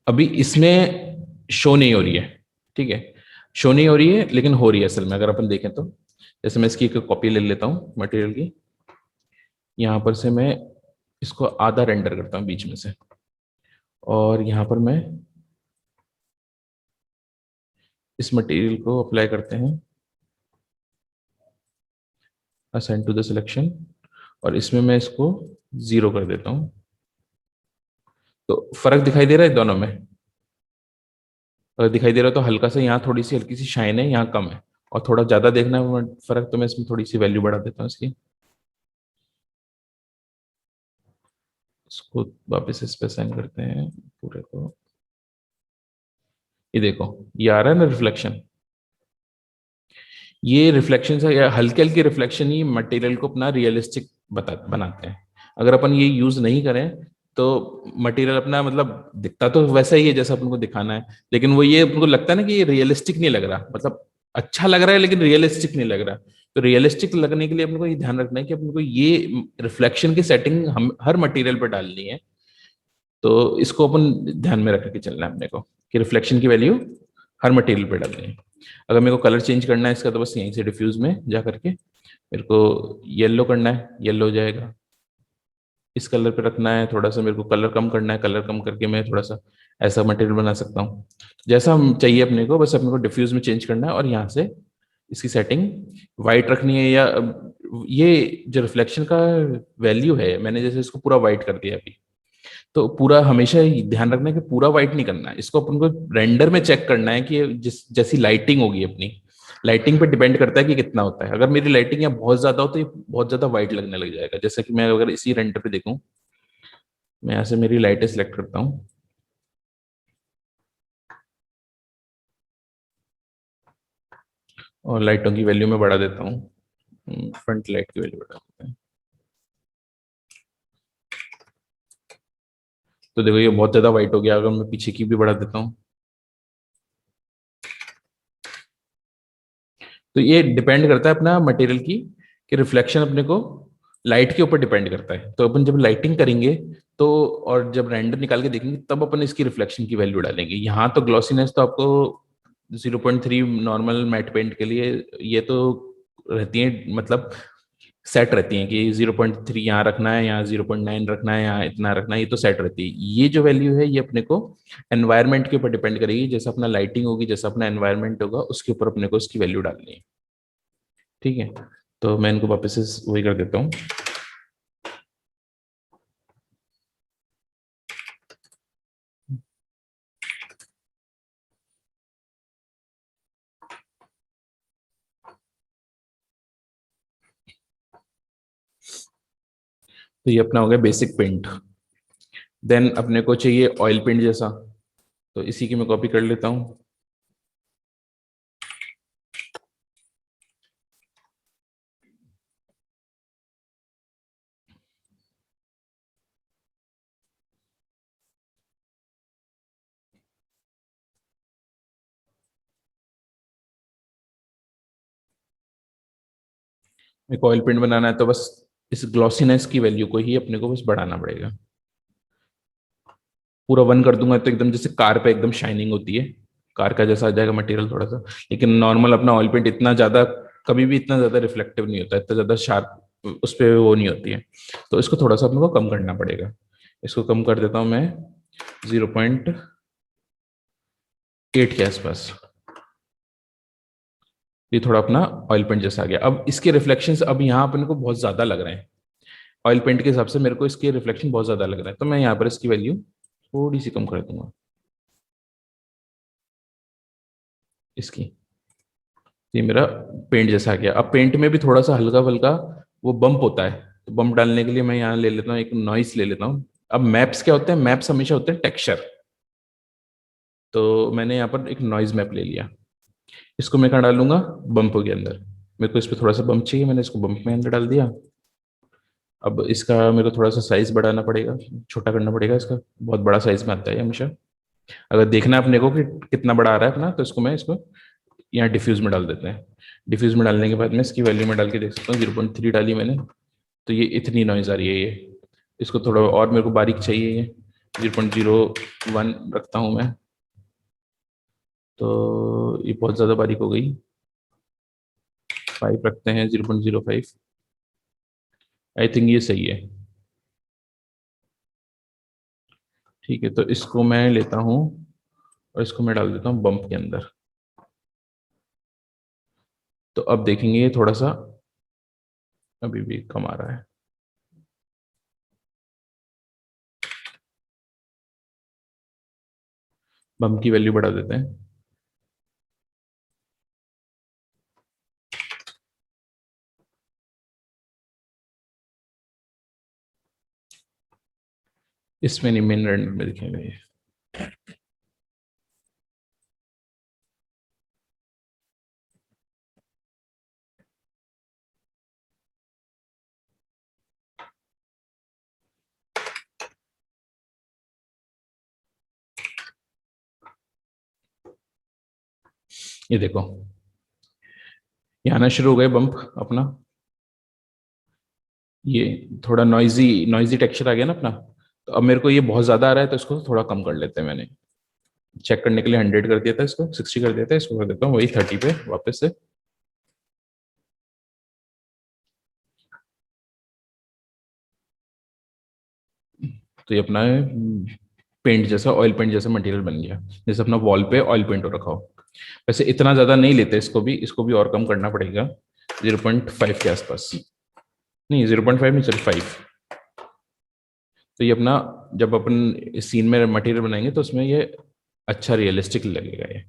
अभी इसमें शो नहीं हो रही है। ठीक है, शो नहीं हो रही है लेकिन हो रही है असल में, अगर अपन देखें तो। जैसे मैं इसकी एक कॉपी ले लेता हूँ मटेरियल की, यहाँ पर से मैं इसको आधा रेंडर करता हूँ बीच में से, और यहाँ पर मैं इस मटेरियल को अप्लाई करते हैं, असाइन टू द सिलेक्शन, और इसमें मैं इसको 0 कर देता हूँ। तो फर्क दिखाई दे रहा है दोनों में? अगर दिखाई दे रहा है तो हल्का सा यहाँ थोड़ी सी हल्की सी शाइन है, यहाँ कम है। और थोड़ा ज्यादा देखना है फर्क, तो मैं इसमें थोड़ी सी वैल्यू बढ़ा देता हूँ इसकी। इसको वापस इस पे साइन करते हैं पूरे को। ये देखो, ये आ रहा है ना रिफ्लेक्शन। ये रिफ्लेक्शन से, या हल्के हल्के रिफ्लेक्शन ही मटेरियल को अपना रियलिस्टिक बनाते हैं। अगर अपन ये यूज नहीं करें तो मटेरियल अपना मतलब दिखता तो वैसा ही है जैसा अपन को दिखाना है, लेकिन वो ये अपन को लगता है ना कि ये रियलिस्टिक नहीं लग रहा, मतलब अच्छा लग रहा है लेकिन रियलिस्टिक नहीं लग रहा। तो रियलिस्टिक लगने के लिए अपन को ये ध्यान रखना है कि अपन को ये रिफ्लेक्शन की सेटिंग हम हर मटेरियल पर डालनी है। तो इसको अपन ध्यान में रख के चलना है अपने को, कि रिफ्लेक्शन की वैल्यू हर मटेरियल पे डालनी है। अगर मेरे को कलर चेंज करना है इसका, तो बस यहीं से डिफ्यूज में जा करके मेरे को येलो करना है, येलो हो जाएगा। इस कलर पे रखना है, थोड़ा सा मेरे को कलर कम करना है, कलर कम करके मैं थोड़ा सा ऐसा मटेरियल बना सकता हूँ जैसा हम चाहिए अपने को। बस अपने को डिफ्यूज में चेंज करना है, और यहाँ से इसकी सेटिंग वाइट रखनी है, या ये जो रिफ्लेक्शन का वैल्यू है, मैंने जैसे इसको पूरा वाइट कर दिया अभी, तो पूरा हमेशा ही ध्यान रखना है कि पूरा व्हाइट नहीं करना है इसको। अपन को रेंडर में चेक करना है कि जिस जैसी लाइटिंग होगी अपनी, लाइटिंग पे डिपेंड करता है कि कितना होता है। अगर मेरी लाइटिंग यहाँ बहुत ज्यादा हो तो ये बहुत ज्यादा व्हाइट लगने लग जाएगा। जैसे कि मैं अगर इसी रेंडर पे देखूं, मैं यहाँ से मेरी लाइटें सिलेक्ट करता हूँ, और लाइटों की वैल्यू में बढ़ा देता हूँ, फ्रंट लाइट की वैल्यू बढ़ा देते हैं। तो देखो ये बहुत ज्यादा व्हाइट हो गया। अगर मैं पीछे की भी बढ़ा देता हूँ, तो ये डिपेंड करता है अपना मटेरियल की, कि रिफ्लेक्शन अपने को लाइट के ऊपर डिपेंड करता है। तो अपन जब लाइटिंग करेंगे तो, और जब रेंडर निकाल के देखेंगे, तब अपन इसकी रिफ्लेक्शन की वैल्यू डालेंगे। यहाँ तो ग्लॉसीनेस तो आपको 0.3 नॉर्मल मैट पेंट के लिए ये तो रहती है, मतलब सेट रहती है कि 0.3 यहाँ रखना है, यहाँ 0.9 रखना है, यहाँ इतना रखना है, ये तो सेट रहती है। ये जो वैल्यू है ये अपने को एनवायरनमेंट के ऊपर डिपेंड करेगी, जैसा अपना लाइटिंग होगी, जैसा अपना एनवायरनमेंट होगा, उसके ऊपर अपने को इसकी वैल्यू डालनी है। ठीक है, तो मैं इनको वापस से वही कर देता हूँ। तो ये अपना हो गया बेसिक पेंट। देन अपने को चाहिए ऑयल पेंट जैसा, तो इसी की मैं कॉपी कर लेता हूँ। मेरे को ऑयल पेंट बनाना है, तो बस इस ग्लॉसीनेस की वैल्यू को ही अपने को बस बढ़ाना पड़ेगा। पूरा 1 कर दूंगा तो एकदम जैसे कार पे एकदम शाइनिंग होती है, कार का जैसा आ जाएगा मटेरियल थोड़ा सा। लेकिन नॉर्मल अपना ऑयल पेंट इतना ज्यादा, कभी भी इतना ज्यादा रिफ्लेक्टिव नहीं होता, इतना ज्यादा शार्प उस पर वो नहीं होती है। तो इसको थोड़ा सा अपने को कम करना पड़ेगा। इसको कम कर देता हूँ मैं 0.8 के आसपास। ये थोड़ा अपना ऑयल पेंट जैसा आ गया। अब इसके रिफ्लेक्शंस अब यहाँ अपन को बहुत ज्यादा लग रहे हैं, ऑयल पेंट के हिसाब से मेरे को इसके रिफ्लेक्शन बहुत ज्यादा लग रहा है। तो मैं यहाँ पर इसकी वैल्यू थोड़ी सी कम कर दूंगा इसकी। ये मेरा पेंट जैसा आ गया। अब पेंट में भी थोड़ा सा हल्का हल्का वो बम्प होता है, तो बम्प डालने के लिए मैं यहाँ ले लेता हूँ एक नॉइस ले लेता हूँ। अब मैप्स क्या होते हैं, मैप्स हमेशा होते हैं टेक्सचर। तो मैंने यहाँ पर एक नॉइज मैप ले लिया, इसको मैं कहाँ डालूंगा, बम्प के अंदर। मेरे को इस पर थोड़ा सा बम्प चाहिए, मैंने इसको बम्प में अंदर डाल दिया। अब इसका मेरे को थोड़ा सा साइज बढ़ाना पड़ेगा, छोटा करना पड़ेगा इसका, बहुत बड़ा साइज में आता है हमेशा। अगर देखना है अपने को कि कितना बड़ा आ रहा है अपना, तो इसको मैं इसको यहाँ डिफ्यूज में डाल देते हैं। डिफ्यूज में डालने के बाद मैं इसकी वैल्यू में डाल के देख सकता हूँ, 0.3 डाली मैंने, तो ये इतनी नॉइज आ रही है ये। इसको थोड़ा और मेरे को बारीक चाहिए, ये 0.01 रखता हूँ मैं, तो ये बहुत ज़्यादा बारीक हो गई। 5 रखते हैं, 0.05। आई थिंक ये सही है। ठीक है, तो इसको मैं लेता हूँ और इसको मैं डाल देता हूँ बम्प के अंदर। तो अब देखेंगे ये थोड़ा सा अभी भी कम आ रहा है। बम्प की वैल्यू बढ़ा देते हैं। इसमें नहीं, मेन रेंडर में दिखेगा ये। ये देखो, ये आना शुरू हो गए बम्प अपना। ये थोड़ा नॉइजी नॉइजी टेक्सचर आ गया ना अपना। तो अब मेरे को ये बहुत ज्यादा आ रहा है, तो इसको थोड़ा कम कर लेते हैं। मैंने चेक करने के लिए 100 कर दिया था, इसको 60 कर दिया था, इसको कर देता हूँ वही 30 पे वापस से। तो ये अपना पेंट जैसा, ऑयल पेंट जैसा मटेरियल बन गया, जैसे अपना वॉल पे ऑयल पेंट हो रखा हो। वैसे इतना ज्यादा नहीं लेते, इसको भी और कम करना पड़ेगा, 0.5 के आसपास। नहीं 0.5 नहीं, चल 5। तो ये अपना, जब अपन सीन में मटेरियल बनाएंगे तो उसमें ये अच्छा रियलिस्टिक लगेगा ये।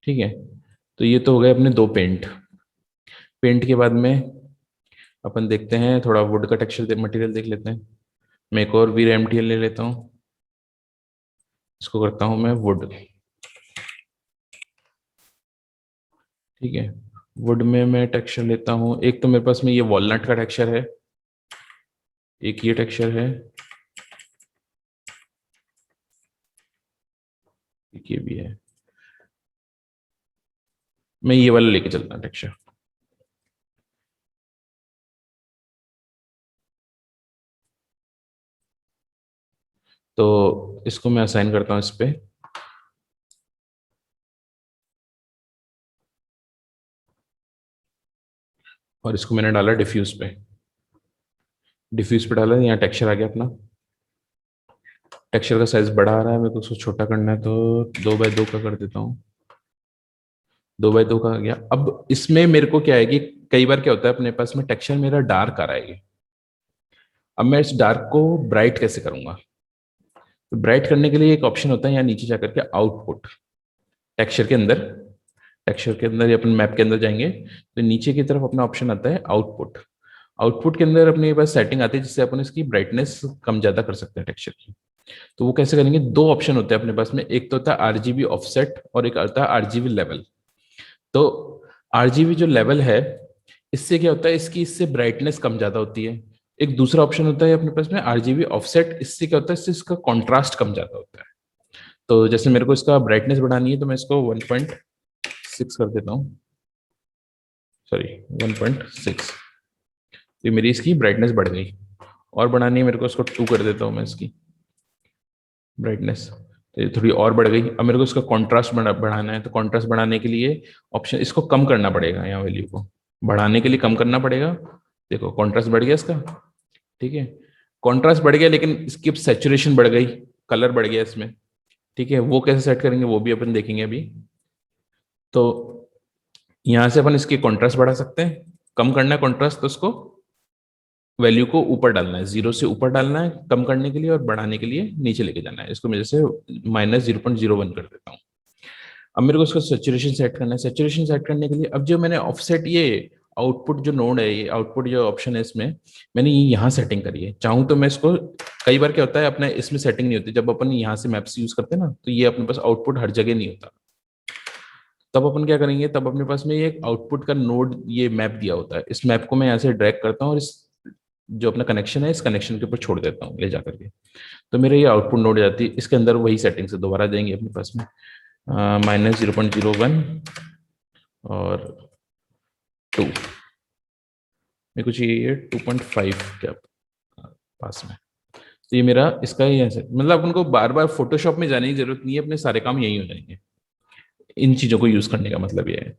ठीक है, तो ये तो हो गए अपने दो पेंट। पेंट के बाद में अपन देखते हैं थोड़ा वुड का टेक्सचर मटेरियल देख लेते हैं। मैं एक और वीर एमटीएल ले लेता हूँ, इसको करता हूँ मैं वुड। ठीक है, वुड में मैं टेक्सचर लेता हूँ, एक तो मेरे पास में ये वॉलनट का टेक्सचर है, एक ये टेक्सचर है, एक ये भी है। मैं ये वाला लेके चलता हूँ टेक्सचर। तो इसको मैं असाइन करता हूँ इस पे, और इसको मैंने डाला डिफ्यूज पे। डिफ्यूज पे डाला, यहाँ टेक्सचर आ गया अपना। टेक्सचर का साइज बड़ा आ रहा है, मेरे को उसको छोटा करना है, तो 2x2 का कर देता हूँ। 2x2 का आ गया। अब इसमें मेरे को क्या है कि कई बार क्या होता है अपने पास में टेक्सचर मेरा डार्क आ रहा है ये। अब मैं इस डार्क को ब्राइट कैसे करूंगा। तो ब्राइट करने के लिए एक ऑप्शन होता है यहाँ नीचे जाकर के, आउटपुट। टेक्सचर के अंदर, टेक्सचर के अंदर या अपन मैप के अंदर जाएंगे तो नीचे की तरफ अपना ऑप्शन आता है आउटपुट। आउटपुट के अंदर अपने पास सेटिंग आती है जिससे अपन इसकी ब्राइटनेस कम ज्यादा कर सकते हैं टेक्सचर की। तो वो कैसे करेंगे, दो ऑप्शन होते हैं अपने पास में, एक तो होता है आरजीबी ऑफसेट और एक आता है आरजीबी लेवल। तो आरजीबी जो लेवल है, इससे क्या होता है, इससे ब्राइटनेस कम ज्यादा होती है। एक दूसरा ऑप्शन होता है अपने पास में आरजीबी ऑफसेट, इससे क्या होता है, इससे इसका कॉन्ट्रास्ट कम ज्यादा होता है। तो जैसे मेरे को इसका ब्राइटनेस बढ़ानी है, तो मैं इसको 1.6 कर देता हूँ, सॉरी 1.6। तो मेरी इसकी ब्राइटनेस बढ़ गई। और बढ़ानी है मेरे को, इसको 2 कर देता हूँ मैं इसकी ब्राइटनेस, तो ये थोड़ी और बढ़ गई। अब मेरे को इसका कॉन्ट्रास्ट बढ़ाना है, तो कॉन्ट्रास्ट बढ़ाने के लिए ऑप्शन, इसको कम करना पड़ेगा, यहाँ वैल्यू को बढ़ाने के लिए कम करना पड़ेगा। देखो कॉन्ट्रास्ट बढ़ गया इसका। ठीक है, कॉन्ट्रास्ट बढ़ गया, लेकिन इसकी सैचुरेशन बढ़ गई, कलर बढ़ गया इसमें। ठीक है, वो कैसे सेट करेंगे वो भी अपन देखेंगे अभी। तो यहाँ से अपन इसकी कॉन्ट्रास्ट बढ़ा सकते हैं, कम करना है कॉन्ट्रास्ट तो उसको वैल्यू को ऊपर डालना है, 0 से ऊपर डालना है कम करने के लिए, और बढ़ाने के लिए नीचे लेके जाना है। इसको मैं जैसे -0.01 कर देता हूँ। अब मेरे को उसका सेचुरेशन सेट करना है। सेचुरेशन सेट करने के लिए अब जो मैंने ऑफसेट, ये आउटपुट जो नोड है, ये आउटपुट जो ऑप्शन है इसमें मैंने ये यहाँ सेटिंग करी है। चाहूँ तो मैं इसको, कई बार क्या होता है अपने इसमें सेटिंग नहीं होती, जब अपन यहाँ से मैप्स यूज करते हैं ना, तो ये अपने पास आउटपुट हर जगह नहीं होता। तब अपन क्या करेंगे, तब अपने पास में ये आउटपुट का नोड ये मैप दिया होता है, इस मैप को मैं यहाँ से ड्रैग करता हूँ और इस जो अपना कनेक्शन है इस कनेक्शन के ऊपर छोड़ देता हूँ ले जा करके। तो मेरे ये आउटपुट नोड जाती है, इसके अंदर वही सेटिंग से दोबारा देंगे अपने पास में -0.01 और 2, मेरे को चाहिए 2.5 क्या पास में। तो ये मेरा इसका ही है, मतलब उनको बार बार फोटोशॉप में जाने की जरूरत नहीं है, अपने सारे काम यही हो जाएंगे। इन चीजों को यूज करने का मतलब ये है।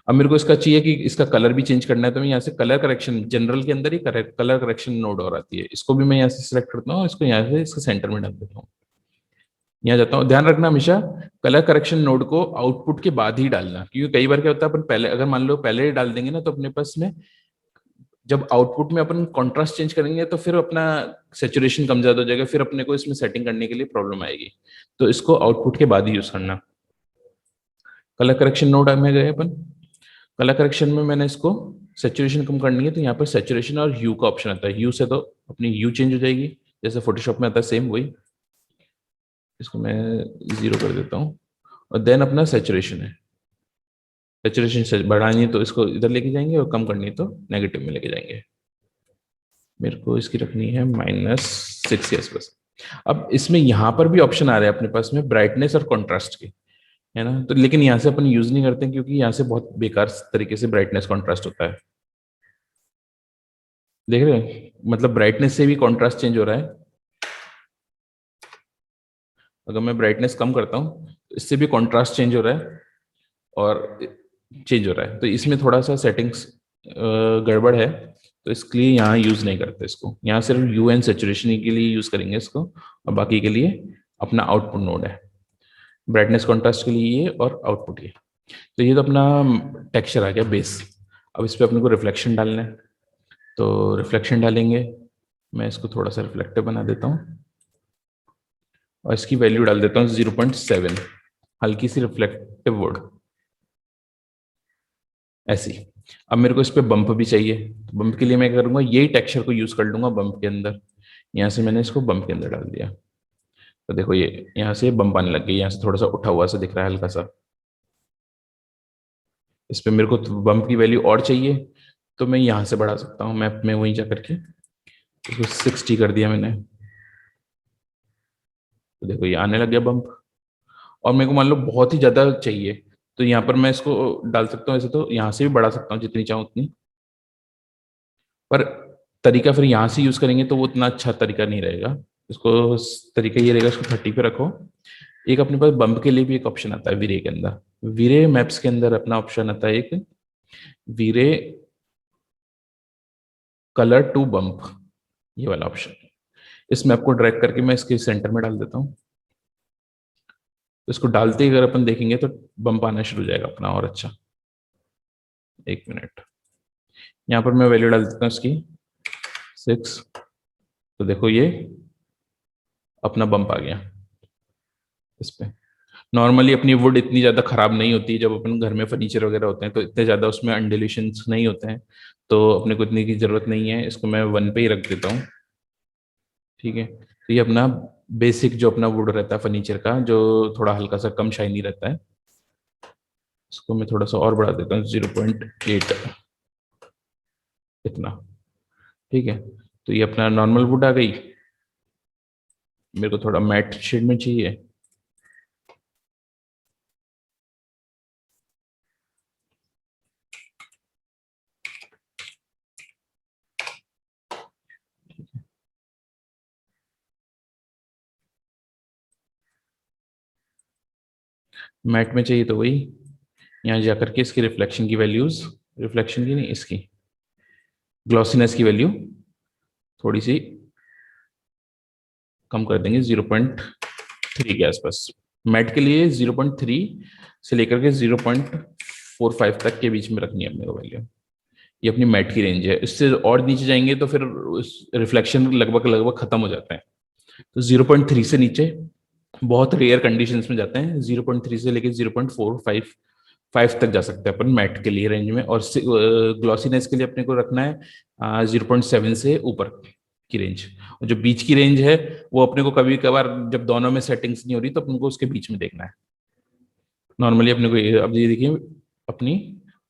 अब मेरे को इसका चाहिए कि इसका कलर भी चेंज करना है, तो मैं यहाँ से कलर करेक्शन, जनरल के अंदर ही कलर करेक्शन नोड और आती है, इसको भी मैं यहाँ से सिलेक्ट करता हूँ, इसको यहाँ से इसके सेंटर में डाल देता हूँ। यहाँ जाता हूँ, ध्यान रखना हमेशा कलर करेक्शन नोड को आउटपुट के बाद ही डालना, क्योंकि कई बार क्या होता है अपन पहले, अगर मान लो पहले ही डाल देंगे ना, तो अपने पास में जब आउटपुट में अपन कॉन्ट्रास्ट चेंज करेंगे तो फिर अपना सेचुरेशन कम ज्यादा हो जाएगा, फिर अपने को इसमें सेटिंग करने के लिए प्रॉब्लम आएगी। तो इसको आउटपुट के बाद ही यूज करना। कलर करेक्शन नोड में गए अपन, कलर करेक्शन में मैंने इसको सेचुरेशन कम करनी है, तो यहाँ पर सेचुरेशन और ह्यू का ऑप्शन आता है। ह्यू से तो अपनी ह्यू चेंज हो जाएगी, जैसे फोटोशॉप में आता है सेम वही। इसको मैं 0 कर देता हूँ। और देन अपना सेचुरेशन है, सेचुरेशन से बढ़ानी है तो इसको इधर लेके जाएंगे और कम करनी है तो नेगेटिव में लेके जाएंगे। मेरे को इसकी रखनी है -6 के आसपास। अब इसमें यहाँ पर भी ऑप्शन आ रहे हैं अपने पास में ब्राइटनेस और कॉन्ट्रास्ट के, है ना, तो लेकिन यहाँ से अपन यूज नहीं करते क्योंकि यहाँ से बहुत बेकार तरीके से ब्राइटनेस कॉन्ट्रास्ट होता है। देख रहे हैं, मतलब ब्राइटनेस से भी कॉन्ट्रास्ट चेंज हो रहा है। अगर मैं ब्राइटनेस कम करता हूँ तो इससे भी कॉन्ट्रास्ट चेंज हो रहा है और चेंज हो रहा है। तो इसमें थोड़ा सा सेटिंग्स गड़बड़ है, तो इसके लिए यहाँ यूज नहीं करते इसको। यहाँ सिर्फ यू एन सेचुरेशन के लिए यूज करेंगे इसको, और बाकी के लिए अपना आउटपुट नोड है, ब्राइटनेस कॉन्ट्रास्ट के लिए ये और आउटपुट ये। तो ये तो अपना टेक्सचर आ गया बेस। अब इस पर अपने को रिफ्लेक्शन डालना है, तो रिफ्लेक्शन डालेंगे। मैं इसको थोड़ा सा रिफ्लेक्टिव बना देता हूँ और इसकी वैल्यू डाल देता हूँ 0.7, हल्की सी रिफ्लेक्टिव वर्ड ऐसी। अब मेरे को इस पे बम्प भी चाहिए, तो बम्प के लिए मैं क्या करूंगा, यही टेक्सचर को यूज कर लूंगा बम्प के अंदर। यहाँ से मैंने इसको बम्प के अंदर डाल दिया, तो देखो ये यहाँ से बम्प आने लग गई, यहाँ से थोड़ा सा उठा हुआ सा दिख रहा है हल्का सा। इस पे मेरे को बम्प की वैल्यू और चाहिए, तो मैं यहाँ से बढ़ा सकता हूँ मैप में, वहीं जा करके इसको 60 कर दिया मैंने। तो देखो ये आने लग गया बम्प। और मेरे को मान लो बहुत ही ज्यादा चाहिए, तो यहाँ पर मैं इसको डाल सकता हूँ, ऐसे तो यहाँ से भी बढ़ा सकता हूँ जितनी चाहूँ उतनी। पर तरीका फिर यहाँ से यूज करेंगे तो वो उतना अच्छा तरीका नहीं रहेगा। इसको तरीका ये रहेगा, इसको 30 पे रखो। एक अपने पास बम्प के लिए भी एक ऑप्शन आता है वीरे के अंदर, वीरे मैप्स के अंदर अपना ऑप्शन आता है एक वीरे कलर टू बम्प, ये वाला ऑप्शन। इस मैप को ड्रैग करके मैं इसके सेंटर में डाल देता हूँ। तो इसको डालते ही अगर अपन देखेंगे तो बम्प आना शुरू हो जाएगा अपना और अच्छा। एक मिनट, यहाँ पर मैं वैल्यू डाल देता हूँ इसकी 6। तो देखो ये अपना बम्प आ गया इस पे। नॉर्मली अपनी वुड इतनी ज्यादा खराब नहीं होती, जब अपन घर में फर्नीचर वगैरह होते हैं तो इतने ज्यादा उसमें अंडुलेशंस नहीं होते हैं, तो अपने को इतनी की जरूरत नहीं है। इसको मैं 1 पे ही रख देता हूँ, ठीक है। तो ये अपना बेसिक जो अपना वुड रहता है फर्नीचर का, जो थोड़ा हल्का सा कम शाइनी रहता है, इसको मैं थोड़ा सा और बढ़ा देता हूँ 0.8 इतना, ठीक है। तो ये अपना नॉर्मल वुड आ गई। मेरे को थोड़ा मैट शेड में चाहिए, मैट में चाहिए तो वही यहाँ जाकर के इसकी रिफ्लेक्शन की वैल्यूज, रिफ्लेक्शन की नहीं, इसकी ग्लॉसीनेस की वैल्यू थोड़ी सी कम कर देंगे 0.3 के आसपास। मैट के लिए 0.3 से लेकर के 0.45 तक के बीच में रखनी है अपने को वैल्यू। ये अपनी मैट की रेंज है, इससे और नीचे जाएंगे तो फिर रिफ्लेक्शन लगभग लगभग खत्म हो जाता है। तो 0.3 से नीचे बहुत रेयर कंडीशंस में जाते हैं, 0.3 से लेकर 0.45 5 तक जा सकते हैं अपन मैट के लिए रेंज में, और ग्लॉसीनेस के लिए अपने को रखना है 0.7 से ऊपर की रेंज। और जो बीच की रेंज है वो अपने को कभी कभार जब दोनों में सेटिंग्स नहीं हो रही तो अपन को उसके बीच में देखना है। नॉर्मली अपने को अब ये देखिए अपनी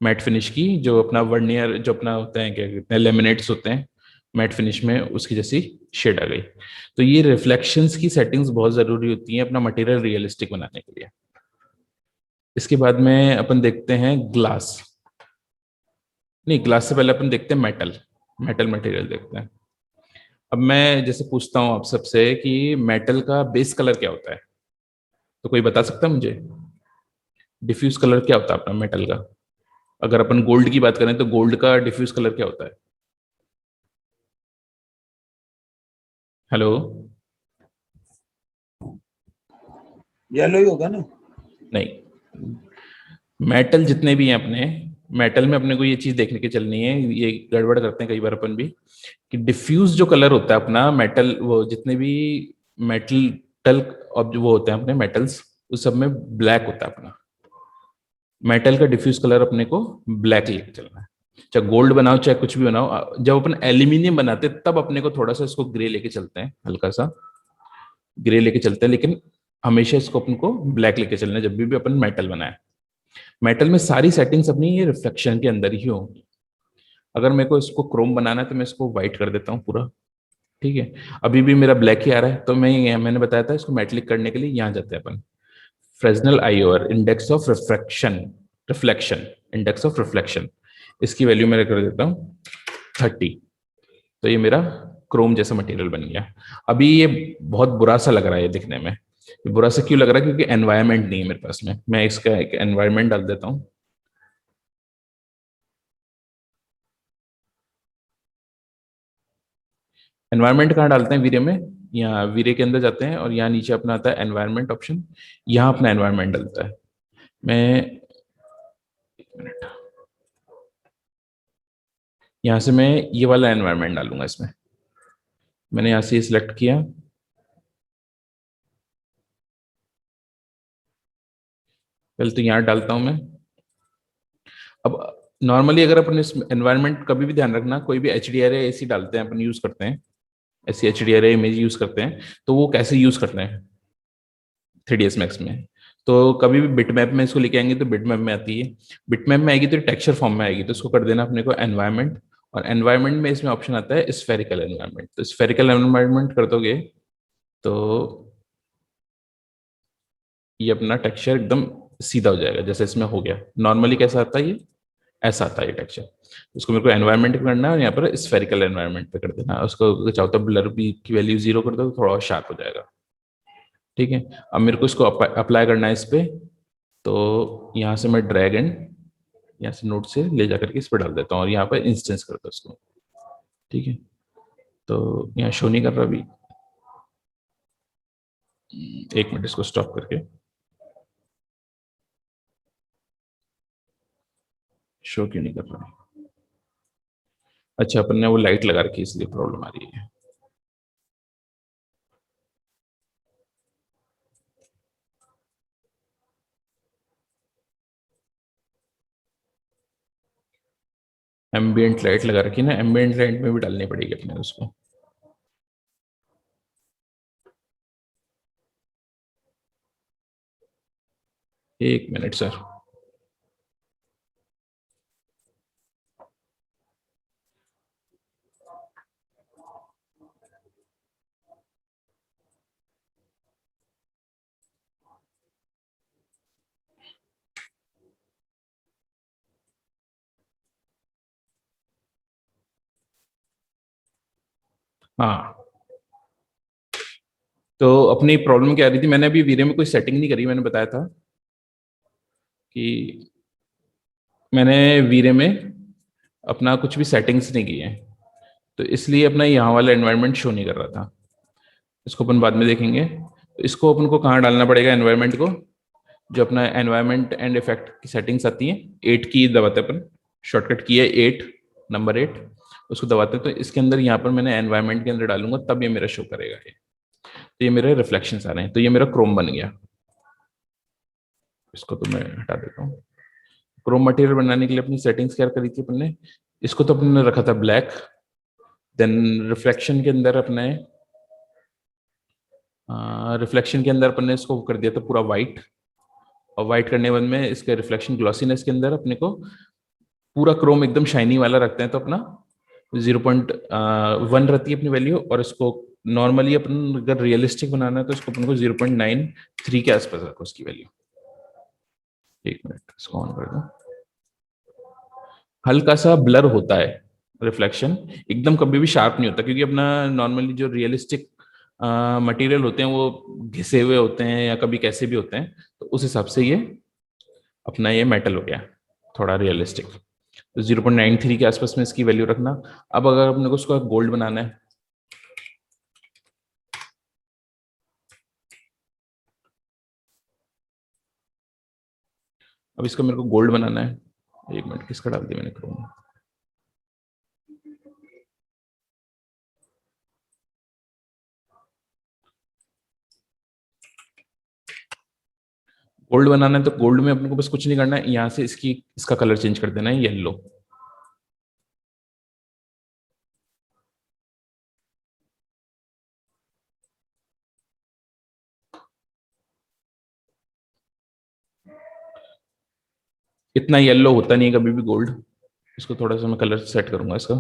मैट फिनिश की जो अपना वर्नियर जो अपना होता है क्या कहते हैं लेमिनेट्स होते हैं मैट फिनिश में, उसकी जैसी शेड आ गई। तो ये रिफ्लेक्शंस की सेटिंग्स बहुत जरूरी होती हैं अपना मटेरियल रियलिस्टिक बनाने के लिए। इसके बाद में अपन देखते हैं ग्लास, नहीं ग्लास से पहले अपन देखते हैं मेटल, मेटल मटेरियल देखते हैं। अब मैं जैसे पूछता हूँ आप सबसे कि मेटल का बेस कलर क्या होता है, तो कोई बता सकता है मुझे? डिफ्यूज कलर क्या होता है अपना मेटल का? अगर अपन गोल्ड की बात करें तो गोल्ड का डिफ्यूज कलर क्या होता है? हेलो? येलो ही होगा ना। नहीं, मेटल जितने भी हैं अपने, मेटल में अपने को ये चीज देखने की चलनी है, ये गड़बड़ करते हैं कई बार अपन भी, कि डिफ्यूज जो कलर होता है अपना मेटल, वो जितने भी मेटल टल अब जो वो होते हैं अपने मेटल्स, उस सब में ब्लैक होता है अपना। मेटल का डिफ्यूज कलर अपने को ब्लैक लेके चलना है, चाहे गोल्ड बनाओ चाहे कुछ भी बनाओ। जब अपन एल्यूमिनियम बनाते हैं तब अपने को थोड़ा सा इसको ग्रे लेके चलते हैं, हल्का सा ग्रे लेके चलते हैं, लेकिन हमेशा इसको अपन को ब्लैक लेके चलना है जब भी अपन मेटल बनाए। मेटल में सारी सेटिंग्स अपनी ये रिफ्लेक्शन के अंदर ही होंगी। अगर मेरे को इसको क्रोम बनाना है तो मैं इसको व्हाइट कर देता हूँ पूरा, ठीक है। अभी भी मेरा ब्लैक ही आ रहा है, तो मैंने बताया था इसको मेटलिक करने के लिए यहाँ जाते हैं अपन, Fresnel IOR index of refraction, reflection, index of reflection, इसकी वैल्यू मैं कर देता हूँ 30। तो ये मेरा क्रोम जैसा मटेरियल बन गया। अभी ये बहुत बुरा सा लग रहा है ये दिखने में, ये बुरा सा क्यों लग रहा है? क्योंकि एनवायरनमेंट नहीं है मेरे पास में। मैं इसका एक एनवायरनमेंट डाल देता हूँ। एनवायरनमेंट कहाँ डालते हैं वीरे में? यहाँ वीरे के अंदर जाते हैं और यहाँ नीचे अपना आता है एनवायरनमेंट ऑप्शन, यहाँ अपना एनवायरनमेंट डलता है। मैं एक मिनट, यहाँ से मैं ये वाला एनवायरनमेंट डालूंगा इसमें। मैंने यहाँ से सिलेक्ट किया, पहले तो यहाँ डालता हूँ मैं। अब नॉर्मली अगर अपन इस एनवायरनमेंट, कभी भी ध्यान रखना, कोई भी एच डी आर ऐसी डालते हैं अपन, यूज करते हैं ऐसी H D R image use करते हैं, तो वो कैसे यूज करते हैं 3ds मैक्स में। तो कभी भी बिटमैप में इसको लेके आएंगे तो बिटमैप में आती है, बिटमैप में आएगी तो टेक्सचर फॉर्म में आएगी, तो इसको कर देना अपने को एनवायरनमेंट। और एनवायरनमेंट में इसमें ऑप्शन आता है स्फेरिकल एनवायरनमेंट, तो स्फेरिकल एनवायरनमेंट कर दोगे तो ये अपना टेक्सचर एकदम सीधा हो जाएगा, जैसे इसमें हो गया। नॉर्मली कैसा आता है ये, ऐसा आता है ये टेक्सचर। उसको मेरे को एनवायरनमेंट पे करना है और यहाँ पर स्फेरिकल एनवायरनमेंट पे कर देना है। उसको चाहो तो ब्लर भी की वैल्यू 0 कर दो तो थोड़ा शार्प हो जाएगा, ठीक है। अब मेरे को इसको अप्लाई करना है इस पे, तो यहाँ से मैं ड्रैग एंड यहाँ से नोट से ले जाकर के इस पर डाल देता हूँ और यहाँ पर इंस्टेंस करता हूँ इसको, ठीक है। तो यहाँ शो नहीं कर रहा अभी, एक मिनट इसको स्टॉप करके, शो क्यों नहीं कर रहा? अच्छा, अपन ने वो लाइट लगा रखी है इसलिए प्रॉब्लम आ रही है। एम्बियंट लाइट लगा रखी है ना, एम्बियंट लाइट में भी डालनी पड़ेगी अपने उसको। एक मिनट सर। हाँ, तो अपनी प्रॉब्लम क्या आ रही थी? मैंने अभी वीरे में कोई सेटिंग नहीं करी, मैंने बताया था कि मैंने वीरे में अपना कुछ भी सेटिंग्स नहीं की है, तो इसलिए अपना यहाँ वाला एनवायरनमेंट शो नहीं कर रहा था। इसको अपन बाद में देखेंगे। तो इसको अपन को कहाँ डालना पड़ेगा एनवायरनमेंट को? जो अपना एनवायरनमेंट एंड इफेक्ट की सेटिंग्स आती हैं, 8 की दबाते अपन, शॉर्टकट की है 8, नंबर 8, उसको दबाते हैं। तो इसके अंदर यहाँ पर मैंने एनवायरनमेंट के अंदर डालूंगा तब ये मेरा शो करेगा। ये तो ये मेरे रिफ्लेक्शन आ रहे हैं, तो ये मेरा क्रोम बन गया। इसको तो मैं हटा देता हूँ। क्रोम मटेरियल बनाने के लिए अपनी सेटिंग्स क्या करी थी अपन ने, इसको तो अपन ने रखा था ब्लैक, देन रिफ्लेक्शन के अंदर अपने रिफ्लेक्शन के अंदर अपन ने इसको कर दिया था पूरा वाइट, और वाइट करने के बाद में इसके रिफ्लेक्शन ग्लॉसीनेस के अंदर अपने को पूरा क्रोम एकदम शाइनी वाला रखते हैं, तो अपना 0.1 रहती है अपनी वैल्यू, और इसको नॉर्मली अपन अगर रियलिस्टिक बनाना है तो इसको अपन को 0.93 के आसपास रखो उसकी वैल्यू। एक मिनट इसको ऑन कर दो। हल्का सा ब्लर होता है रिफ्लेक्शन, एकदम कभी भी शार्प नहीं होता, क्योंकि अपना नॉर्मली जो रियलिस्टिक मटेरियल होते हैं वो घिसे हुए होते हैं या कभी कैसे भी होते हैं, तो उस हिसाब से ये अपना ये मेटल हो गया थोड़ा रियलिस्टिक। तो 0.93 के आसपास में इसकी वैल्यू रखना। अब अगर अपने को उसका गोल्ड बनाना है, अब इसका मेरे को गोल्ड बनाना है, एक मिनट किसका डाल दिया मैंने क्रोम। गोल्ड बनाना है तो गोल्ड में अपने को बस कुछ नहीं करना है, यहाँ से इसका कलर चेंज कर देना है येलो। इतना येलो होता नहीं है कभी भी गोल्ड, इसको थोड़ा सा मैं कलर सेट करूंगा इसका।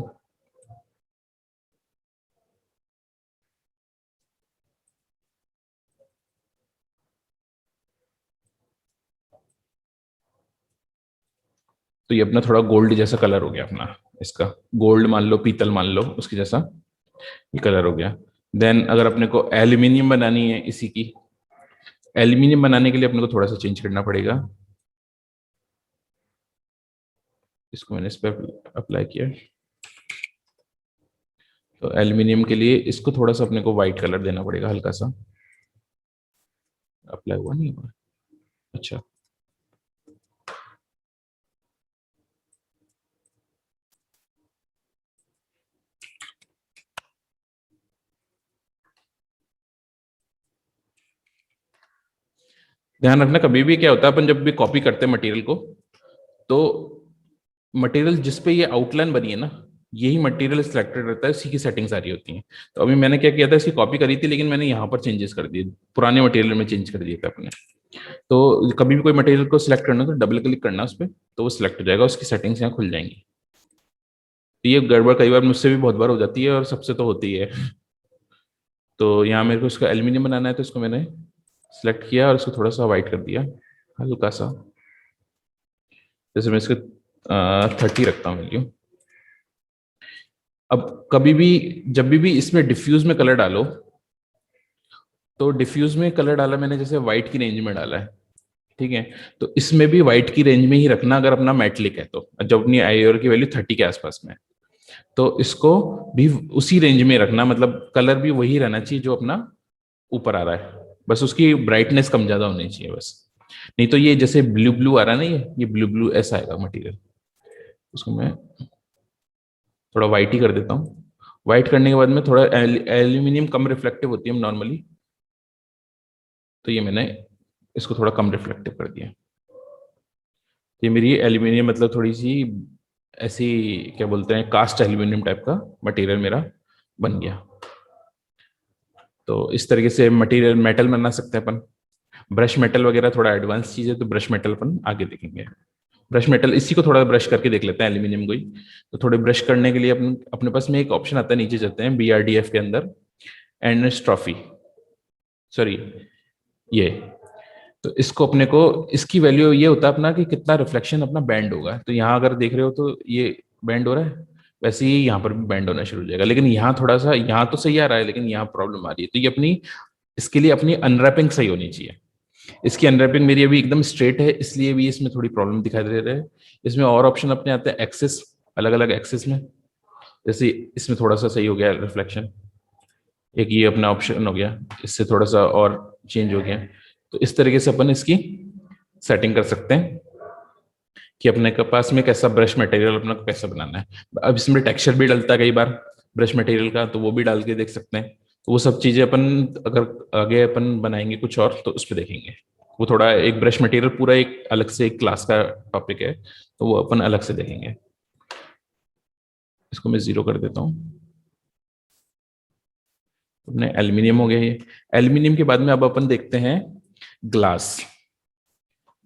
तो ये अपना थोड़ा गोल्ड जैसा कलर हो गया अपना, इसका गोल्ड मान लो, पीतल मान लो, उसकी जैसा ये कलर हो गया। देन अगर अपने को एल्यूमिनियम बनानी है इसी की, एल्यूमिनियम बनाने के लिए अपने को थोड़ा सा चेंज करना पड़ेगा। इसको मैंने इस पर अप्लाई किया, तो एल्यूमिनियम के लिए इसको थोड़ा सा अपने को व्हाइट कलर देना पड़ेगा हल्का सा। अप्लाई हुआ नहीं हुआ, अच्छा। ध्यान रखना कभी भी क्या होता है, अपन जब भी कॉपी करते हैं मटेरियल को, तो मटेरियल जिस पे ये आउटलाइन बनी है ना, यही मटेरियल सिलेक्टेड रहता है, इसी की सेटिंग सारी होती है। तो अभी मैंने क्या किया था, इसकी कॉपी करी थी लेकिन मैंने यहाँ पर चेंजेस कर दिए, पुराने मटेरियल में चेंज कर दिए थे अपने। तो कभी भी कोई मटेरियल को सिलेक्ट करना तो डबल क्लिक करना उस पर, तो वो सिलेक्ट हो जाएगा, उसकी सेटिंग्स यहाँ खुल जाएंगी। तो ये गड़बड़ कई बार मुझसे भी बहुत बार हो जाती है और सबसे तो होती है। तो यहाँ मेरे को इसका एल्यूमिनियम बनाना है, तो इसको मैंने सिलेक्ट किया और इसको थोड़ा सा वाइट कर दिया हल्का सा, जैसे मैं इसको 30 रखता हूँ वैल्यू। अब कभी भी जब भी इसमें डिफ्यूज में कलर डालो, तो डिफ्यूज में कलर डाला मैंने जैसे व्हाइट की रेंज में डाला है, ठीक है, तो इसमें भी व्हाइट की रेंज में ही रखना अगर अपना मेटलिक है तो, जब अपनी आईओआर की वैल्यू 30 के आसपास में, तो इसको भी उसी रेंज में रखना, मतलब कलर भी वही रहना चाहिए जो अपना ऊपर आ रहा है, बस उसकी ब्राइटनेस कम ज्यादा होनी चाहिए बस। नहीं तो ये जैसे ब्लू ब्लू आ रहा है ना, ये ब्लू ब्लू ऐसा आएगा मटेरियल। उसको मैं थोड़ा व्हाइट ही कर देता हूँ। व्हाइट करने के बाद में थोड़ा एल्यूमिनियम कम रिफ्लेक्टिव होती है नॉर्मली, तो ये मैंने इसको थोड़ा कम रिफ्लेक्टिव कर दिया। ये मेरी एल्यूमिनियम मतलब थोड़ी सी ऐसी क्या बोलते हैं, कास्ट एल्यूमिनियम टाइप का मटेरियल मेरा बन गया। तो इस तरीके से मटेरियल मेटल बना सकते हैं अपन। ब्रश मेटल वगैरह थोड़ा एडवांस चीज है, तो ब्रश मेटल अपन आगे देखेंगे। ब्रश मेटल इसी को थोड़ा ब्रश करके देख लेते हैं, एल्यूमिनियम को ही। तो थोड़े ब्रश करने के लिए अपने पास में एक ऑप्शन आता है, नीचे जाते हैं BRDF के अंदर, एनिसोट्रॉपी, सॉरी ये। तो इसको अपने को, इसकी वैल्यू ये होता है अपना कि कितना रिफ्लेक्शन अपना बैंड होगा। तो यहाँ अगर देख रहे हो तो ये बैंड हो रहा है, वैसे ही यहाँ पर भी बैंड होना शुरू हो जाएगा, लेकिन यहाँ थोड़ा सा, यहाँ तो सही आ रहा है लेकिन यहाँ प्रॉब्लम आ रही है। तो ये अपनी, इसके लिए अपनी अनरैपिंग सही होनी चाहिए। इसकी अनरैपिंग मेरी अभी एकदम स्ट्रेट है, इसलिए भी इसमें थोड़ी प्रॉब्लम दिखाई दे रहा है। इसमें और ऑप्शन अपने आते हैं एक्सेस, अलग अलग एक्सेस में, जैसे इसमें थोड़ा सा सही हो गया रिफ्लेक्शन, एक ये अपना ऑप्शन हो गया, इससे थोड़ा सा और चेंज हो गया। तो इस तरीके से अपन इसकी सेटिंग कर सकते हैं कि अपने के पास में कैसा ब्रश मटेरियल अपना को कैसा बनाना है। अब इसमें टेक्सचर भी डलता है कई बार ब्रश मटेरियल का, तो वो भी डाल के देख सकते हैं। तो वो सब चीजें अपन अगर आगे अपन बनाएंगे कुछ और, तो उस पर देखेंगे। वो थोड़ा एक ब्रश मटेरियल पूरा एक अलग से एक क्लास का टॉपिक है, तो वो अपन अलग से देखेंगे। इसको मैं 0 कर देता हूँ। अपने एल्यूमिनियम हो गया ये। एल्यूमिनियम के बाद में अब अपन देखते हैं ग्लास।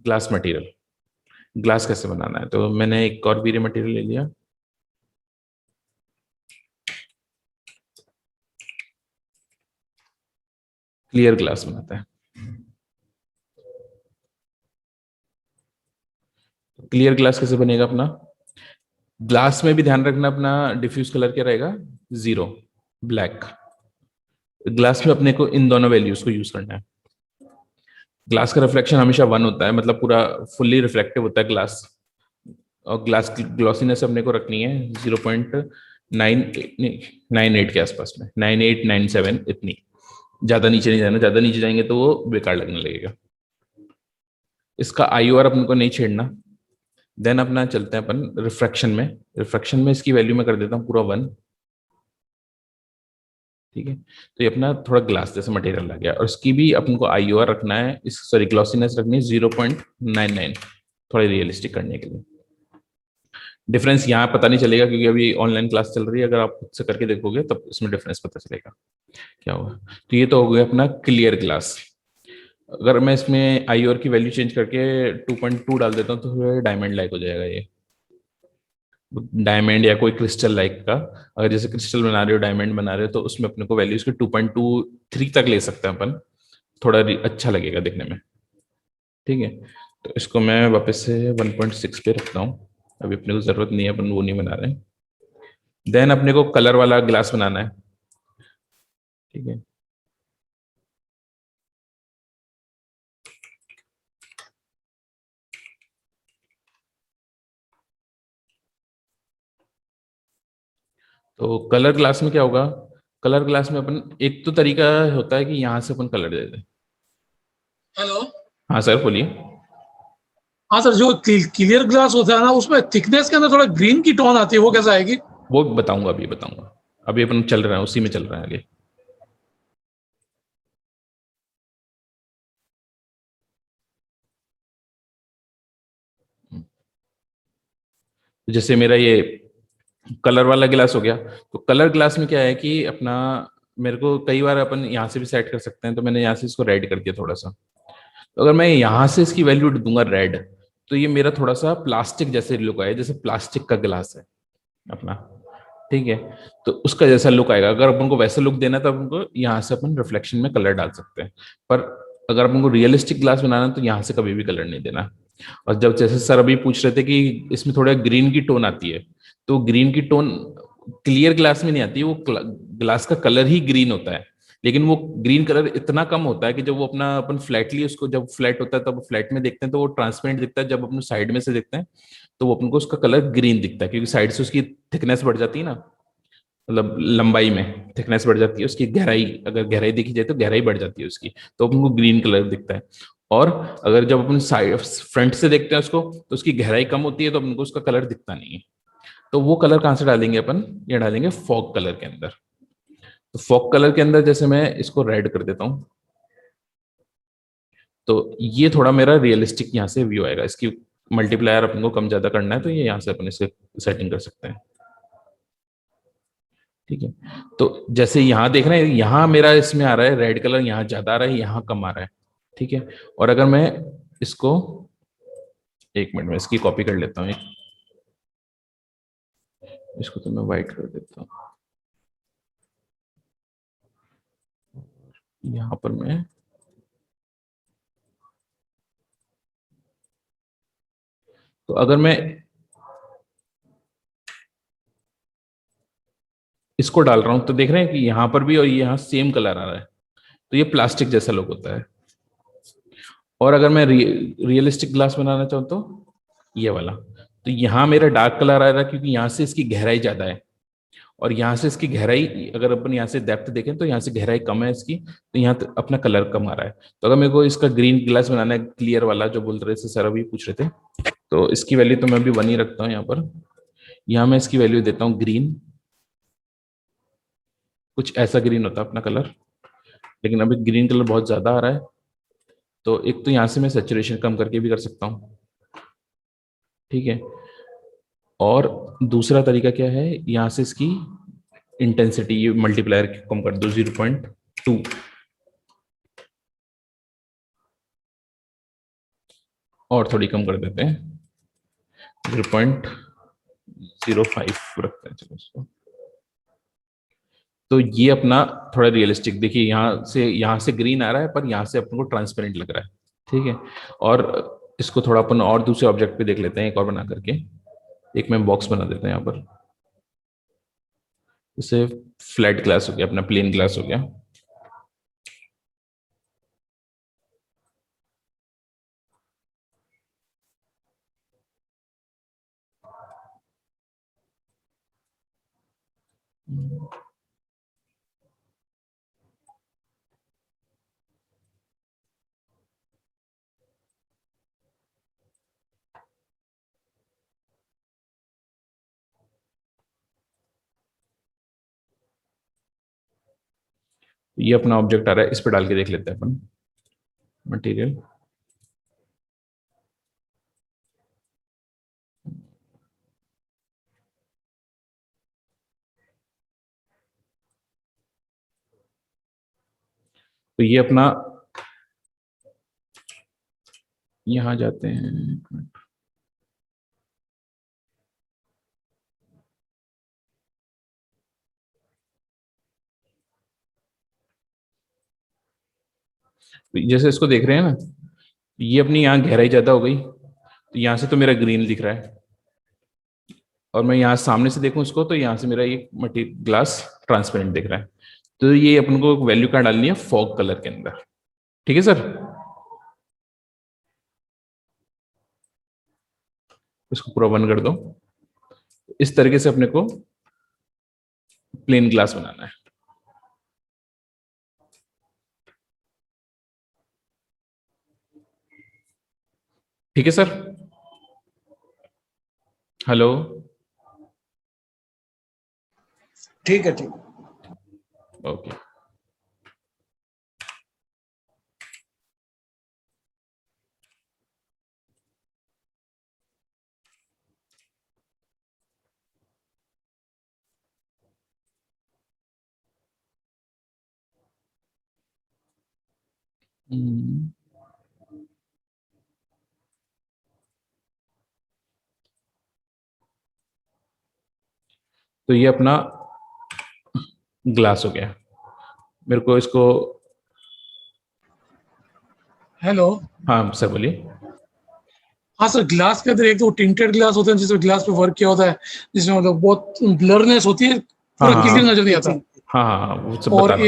ग्लास मटेरियल, ग्लास कैसे बनाना है। तो मैंने एक और भी मटेरियल ले लिया। क्लियर ग्लास बनाता है। क्लियर ग्लास कैसे बनेगा अपना। ग्लास में भी ध्यान रखना अपना डिफ्यूज कलर क्या रहेगा, 0, ब्लैक। ग्लास में अपने को इन दोनों वैल्यूज को यूज करना है। ग्लास का रिफ्लेक्शन हमेशा 1 होता है, मतलब पूरा फुल्ली रिफ्लेक्टिव होता है ग्लास। और ग्लास ग्लॉसीनेस अपने को रखनी है 0.98 के आसपास में, 9897 इतनी। ज्यादा नीचे नहीं जाना, ज्यादा नीचे जाएंगे तो वो बेकार लगने लगेगा। इसका IOR अपन को नहीं छेड़ना। देन अपना चलते हैं अपन रिफ्रैक्शन में। रिफ्रैक्शन में इसकी वैल्यू मैं कर देता हूँ पूरा 1। ठीक है, तो ये अपना थोड़ा ग्लास जैसा मटेरियल आ गया, और इसकी भी अपन को IOR रखना है, इस सॉरी ग्लॉसीनेस रखनी है 0.99, थोड़ा रियलिस्टिक करने के लिए। डिफरेंस यहाँ पता नहीं चलेगा क्योंकि अभी ऑनलाइन क्लास चल रही है, अगर आप खुद से करके देखोगे तब इसमें डिफरेंस पता चलेगा क्या होगा। तो ये तो हो गया अपना क्लियर ग्लास। अगर मैं इसमें IOR की वैल्यू चेंज करके 2.2 डाल देता हूँ तो फिर डायमंड लाइक हो जाएगा ये। डायमंड या कोई क्रिस्टल लाइक का, अगर जैसे क्रिस्टल बना रहे हो, डायमंड बना रहे हो, तो उसमें अपने को वैल्यूज के 2.23 तक ले सकते हैं अपन, थोड़ा अच्छा लगेगा दिखने में। ठीक है, तो इसको मैं वापस से 1.6 पे रखता हूँ। अभी अपने को जरूरत नहीं है, अपन वो नहीं बना रहे हैं। देन अपने को कलर वाला ग्लास बनाना है। ठीक है, तो कलर ग्लास में क्या होगा। कलर ग्लास में अपन एक तो तरीका होता है कि यहां से अपन कलर दे दें। हेलो। हाँ सर बोलिए। हाँ सर, जो क्लियर ग्लास होता है ना, उसमें थिकनेस के अंदर थोड़ा ग्रीन की टोन आती है, वो कैसे आएगी? वो बताऊंगा, अभी बताऊंगा। अभी अपन चल रहे हैं, उसी में चल रहे हैं आगे। तो जैसे मेरा ये कलर वाला गिलास हो गया, तो कलर ग्लास में क्या है कि अपना मेरे को कई बार अपन यहाँ से भी सेट कर सकते हैं, तो मैंने यहाँ से इसको रेड कर दिया थोड़ा सा। तो अगर मैं यहाँ से इसकी वैल्यू दूंगा रेड, तो ये मेरा थोड़ा सा प्लास्टिक जैसे लुक आए, जैसे प्लास्टिक का गिलास है अपना। ठीक है, तो उसका जैसा लुक आएगा। अगर अपन को वैसा लुक देना है तो अपन को यहाँ से अपन रिफ्लेक्शन में कलर डाल सकते हैं, पर अगर अपन को रियलिस्टिक ग्लास बनाना है तो यहाँ से कभी भी कलर नहीं देना। और जब जैसे सर अभी पूछ रहे थे कि इसमें थोड़ा ग्रीन की टोन आती है, तो ग्रीन की टोन क्लियर ग्लास में नहीं आती, वो ग्लास का कलर ही ग्रीन होता है। लेकिन वो ग्रीन कलर इतना कम होता है कि जब वो अपना अपन फ्लैटली उसको, जब फ्लैट होता है तब फ्लैट में देखते हैं तो वो ट्रांसपेरेंट दिखता है, जब अपन साइड में से देखते हैं तो वो अपन को उसका कलर ग्रीन दिखता है, क्योंकि साइड से उसकी थिकनेस बढ़ जाती है ना, मतलब लंबाई में थिकनेस बढ़ जाती है उसकी, गहराई अगर गहराई देखी जाए तो गहराई बढ़ जाती है उसकी, तो अपन को ग्रीन कलर दिखता है। और अगर जब अपन साइड फ्रंट से देखते हैं उसको तो उसकी गहराई कम होती है, तो अपन को उसका कलर दिखता नहीं है। तो वो कलर कहाँ से डालेंगे अपन, ये डालेंगे फॉग कलर के अंदर। तो फॉग कलर के अंदर जैसे मैं इसको रेड कर देता हूं, तो ये थोड़ा मेरा रियलिस्टिक यहाँ से व्यू आएगा। इसकी मल्टीप्लायर अपन को कम ज्यादा करना है तो ये यहाँ से अपन इसे सेटिंग कर सकते हैं। ठीक है, तो जैसे यहाँ देख रहे हैं, यहाँ मेरा इसमें आ रहा है रेड कलर, यहाँ ज्यादा आ रहा है, यहाँ कम आ रहा है। ठीक है, और अगर मैं इसको, एक मिनट में इसकी कॉपी कर लेता हूँ इसको तो मैं व्हाइट कर देता हूँ। यहाँ पर मैं तो अगर मैं इसको डाल रहा हूं तो देख रहे हैं कि यहां पर भी और यहाँ सेम कलर आ रहा है, तो ये प्लास्टिक जैसा लुक होता है। और अगर मैं रियलिस्टिक ग्लास बनाना चाहूँ तो ये वाला, तो यहाँ मेरा डार्क कलर आ रहा है क्योंकि यहाँ से इसकी गहराई ज्यादा है, और यहाँ से इसकी गहराई अगर अपन यहाँ से डेप्थ देखें तो यहाँ से गहराई कम है इसकी, तो यहाँ अपना कलर कम आ रहा है। तो अगर मेरे को इसका ग्रीन ग्लास बनाना है, क्लियर वाला जो बोल रहे थे सर अभी पूछ रहे थे, तो इसकी वैल्यू तो मैं अभी 1 ही रखता हूँ यहाँ पर। यहाँ मैं इसकी वैल्यू देता हूँ ग्रीन, कुछ ऐसा ग्रीन होता है अपना कलर, लेकिन अभी ग्रीन कलर बहुत ज्यादा आ रहा है, तो एक तो यहाँ से मैं सेचुरेशन कम करके भी कर सकता हूँ, ठीक है। और दूसरा तरीका क्या है, यहाँ से इसकी इंटेंसिटी ये मल्टीप्लायर कम कर दो 0.2, और थोड़ी कम कर देते हैं 0.05 रखते हैं, चलो इसको। तो ये अपना थोड़ा रियलिस्टिक देखिए, यहाँ से ग्रीन आ रहा है पर यहाँ से अपन को ट्रांसपेरेंट लग रहा है, ठीक है। और इसको थोड़ा अपन और दूसरे ऑब्जेक्ट पे देख लेते हैं, एक और बना करके। एक मैं बॉक्स बना देता हैं यहाँ पर, जैसे फ्लैट ग्लास हो गया, अपना प्लेन ग्लास हो गया। ये अपना ऑब्जेक्ट आ रहा है, इस पे डाल के देख लेते हैं अपन मटेरियल। तो ये अपना, यहाँ जाते हैं, एक मिनट। तो जैसे इसको देख रहे हैं ना, ये अपनी यहाँ गहराई ज्यादा हो गई, तो यहाँ से तो मेरा ग्रीन दिख रहा है, और मैं यहाँ सामने से देखूं इसको तो यहाँ से मेरा ये मटेरियल ग्लास ट्रांसपेरेंट दिख रहा है। तो ये अपन को वैल्यू क्या डालनी है फॉग कलर के अंदर, ठीक है सर। इसको पूरा बंद कर दो। इस तरीके से अपने को प्लेन ग्लास बनाना है। ठीक है सर। हेलो। ठीक है, ठीक। ओके। तो ये अपना ग्लास हो गया। मेरे को इसको, हेलो। हाँ सर बोलिए। हाँ सर, ग्लास के अंदर एक तो टिंटेड ग्लास होते हैं जिसमें ग्लास पे वर्क किया होता है, जिसमें मतलब बहुत ब्लरनेस होती है, हाँ पूरा हाँ क्लियर हाँ नजर नहीं आता। हाँ हाँ हाँ, वो सब और बता रहा हूँ।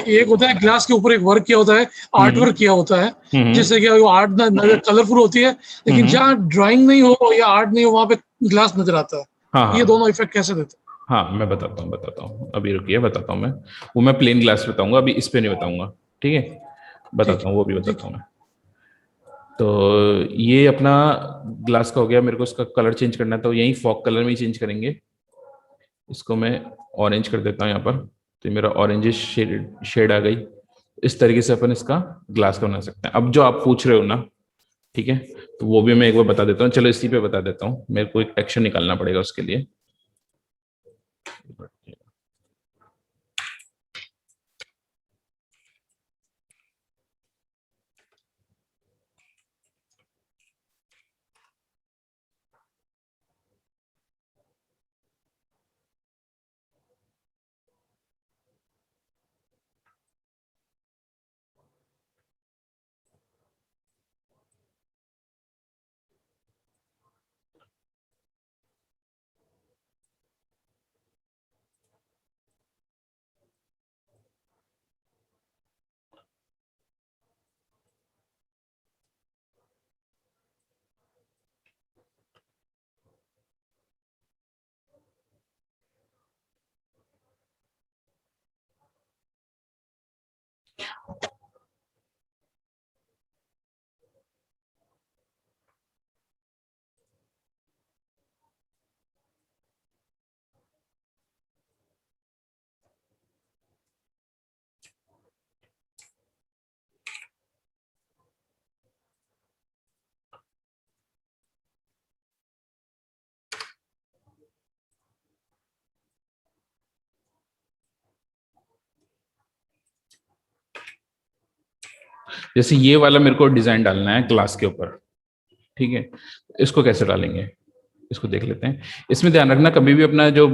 एक होता है ग्लास के ऊपर एक वर्क किया होता है, आर्ट हम्म वर्क किया होता है, हम्म जिससे कि वो आर्ट नजर कलरफुल होती है, लेकिन हम्म। जहाँ ड्राइंग नहीं हो या आर्ट नहीं हो वहां पे ग्लास नजर आता है। हाँ ये हाँ दोनों इफेक्ट कैसे देते हाँ, मैं बताता हूँ, अभी रुकिए बताता हूँ मैं। वो मैं प्लेन ग्लास बताऊंगा, अभी इस पे नहीं बताऊंगा, ठीक है। हैं? ठीक बताता है, हूँ, वो भी ठीक बताता है। हूँ मैं। तो ये अपना ग्लास का हो गया। मेरे को इसका कलर चेंज करना है, तो यही फॉग कलर में ही चेंज करेंगे। इसको मैं ऑरेंज कर देता हूँ यहाँ पर, तो ये मेरा ऑरेंजिश शेड शेड आ गई। इस तरीके से अपन इसका ग्लास का बना सकते हैं। अब जो आप पूछ रहे हो ना, ठीक है, तो वो भी मैं एक बार बता देता हूँ। चलो इसी पे बता देता हूँ, मेरे को एक टेक्सचर निकालना पड़ेगा उसके लिए। जैसे ये वाला मेरे को डिजाइन डालना है ग्लास के ऊपर, ठीक है, इसको कैसे डालेंगे, इसको देख लेते हैं। इसमें ध्यान रखना कभी भी अपना जो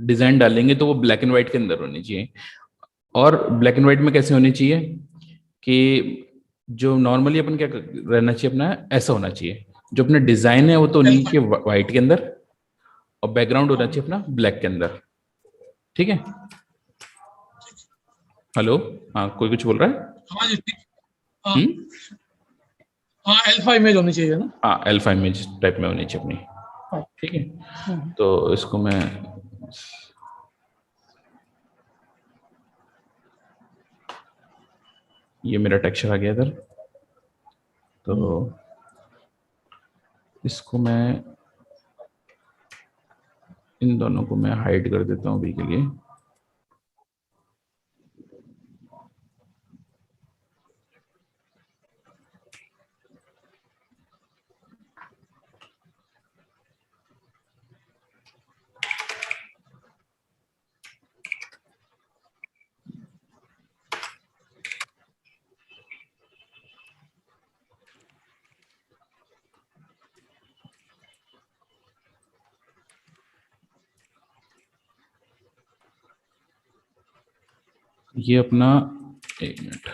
डिजाइन डालेंगे तो वो ब्लैक एंड व्हाइट के अंदर होनी चाहिए। और ब्लैक एंड व्हाइट में कैसे होनी चाहिए कि जो नॉर्मली अपन क्या रहना चाहिए अपना, ऐसा होना चाहिए। जो अपना डिजाइन है वो तो नहीं कि व्हाइट के अंदर, और बैकग्राउंड होना चाहिए अपना ब्लैक के अंदर, ठीक है। हेलो, हाँ कोई कुछ बोल रहा है? हाँ जी, ठीक। हाँ हम्म, हाँ, अल्फा इमेज होनी चाहिए ना। हाँ अल्फा इमेज टाइप में होनी चाहिए अपनी, हाँ। ठीक है। तो इसको मैं, ये मेरा टेक्सचर आ गया इधर, तो इसको मैं, इन दोनों को मैं हाइड कर देता हूँ अभी के लिए। ये अपना, एक मिनट,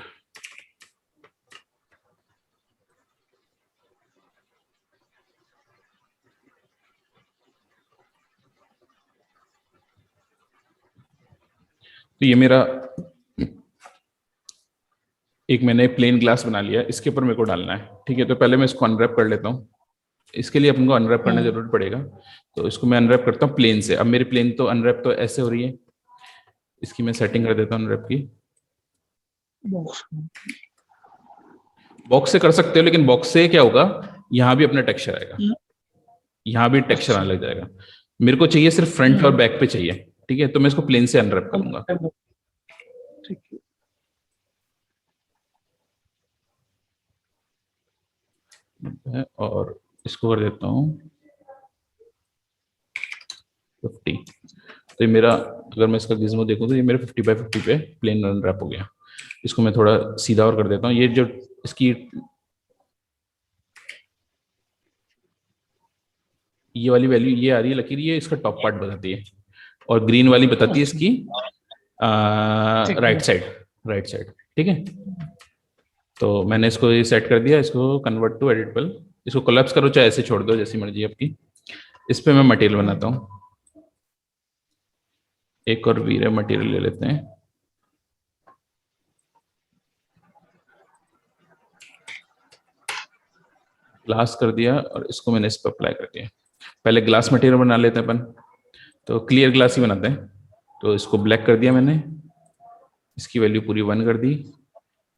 तो ये मेरा एक मैंने प्लेन ग्लास बना लिया, इसके ऊपर मेरे को डालना है, ठीक है। तो पहले मैं इसको अनरैप कर लेता हूँ, इसके लिए अपन को अनरैप करना जरूरत पड़ेगा। तो इसको मैं अनरैप करता हूँ प्लेन से। अब मेरी प्लेन तो अनरैप तो ऐसे हो रही है, इसकी मैं सेटिंग कर देता हूँ अनरैप की। बॉक्स। बॉक्स से कर सकते हो, लेकिन बॉक्स से क्या होगा, यहाँ भी अपना टेक्सचर आएगा, यहाँ भी टेक्सचर आने लग जाएगा। मेरे को चाहिए सिर्फ फ्रंट और बैक पे चाहिए, ठीक है। तो मैं इसको प्लेन से अनरैप करूंगा। ठीक और इसको कर देता हूँ 50। तो ये मेरा, अगर मैं इसका गिज्मो देखूं तो ये मेरे 50 by 50 पे प्लेन अनरैप हो गया। इसको मैं थोड़ा सीधा और कर देता हूँ। ये जो इसकी ये वाली वैल्यू ये आ रही है लकीर, ये इसका टॉप पार्ट बताती है, और ग्रीन वाली बताती है इसकी राइट साइड, राइट साइड, ठीक है। तो मैंने इसको ये सेट कर दिया, इसको कन्वर्ट टू एडिटेबल। इसको कोलैप्स करो चाहे ऐसे छोड़ दो, जैसी मर्जी आपकी। इस पे मैं मटेरियल बनाता हूँ, एक और वीरे मटेरियल ले लेते हैं। ग्लास कर दिया और इसको मैंने इस पर अप्लाई कर दिया। पहले ग्लास मटेरियल बना लेते हैं अपन, तो क्लियर ग्लास ही बनाते हैं। तो इसको ब्लैक कर दिया मैंने, इसकी वैल्यू पूरी 1 कर दी,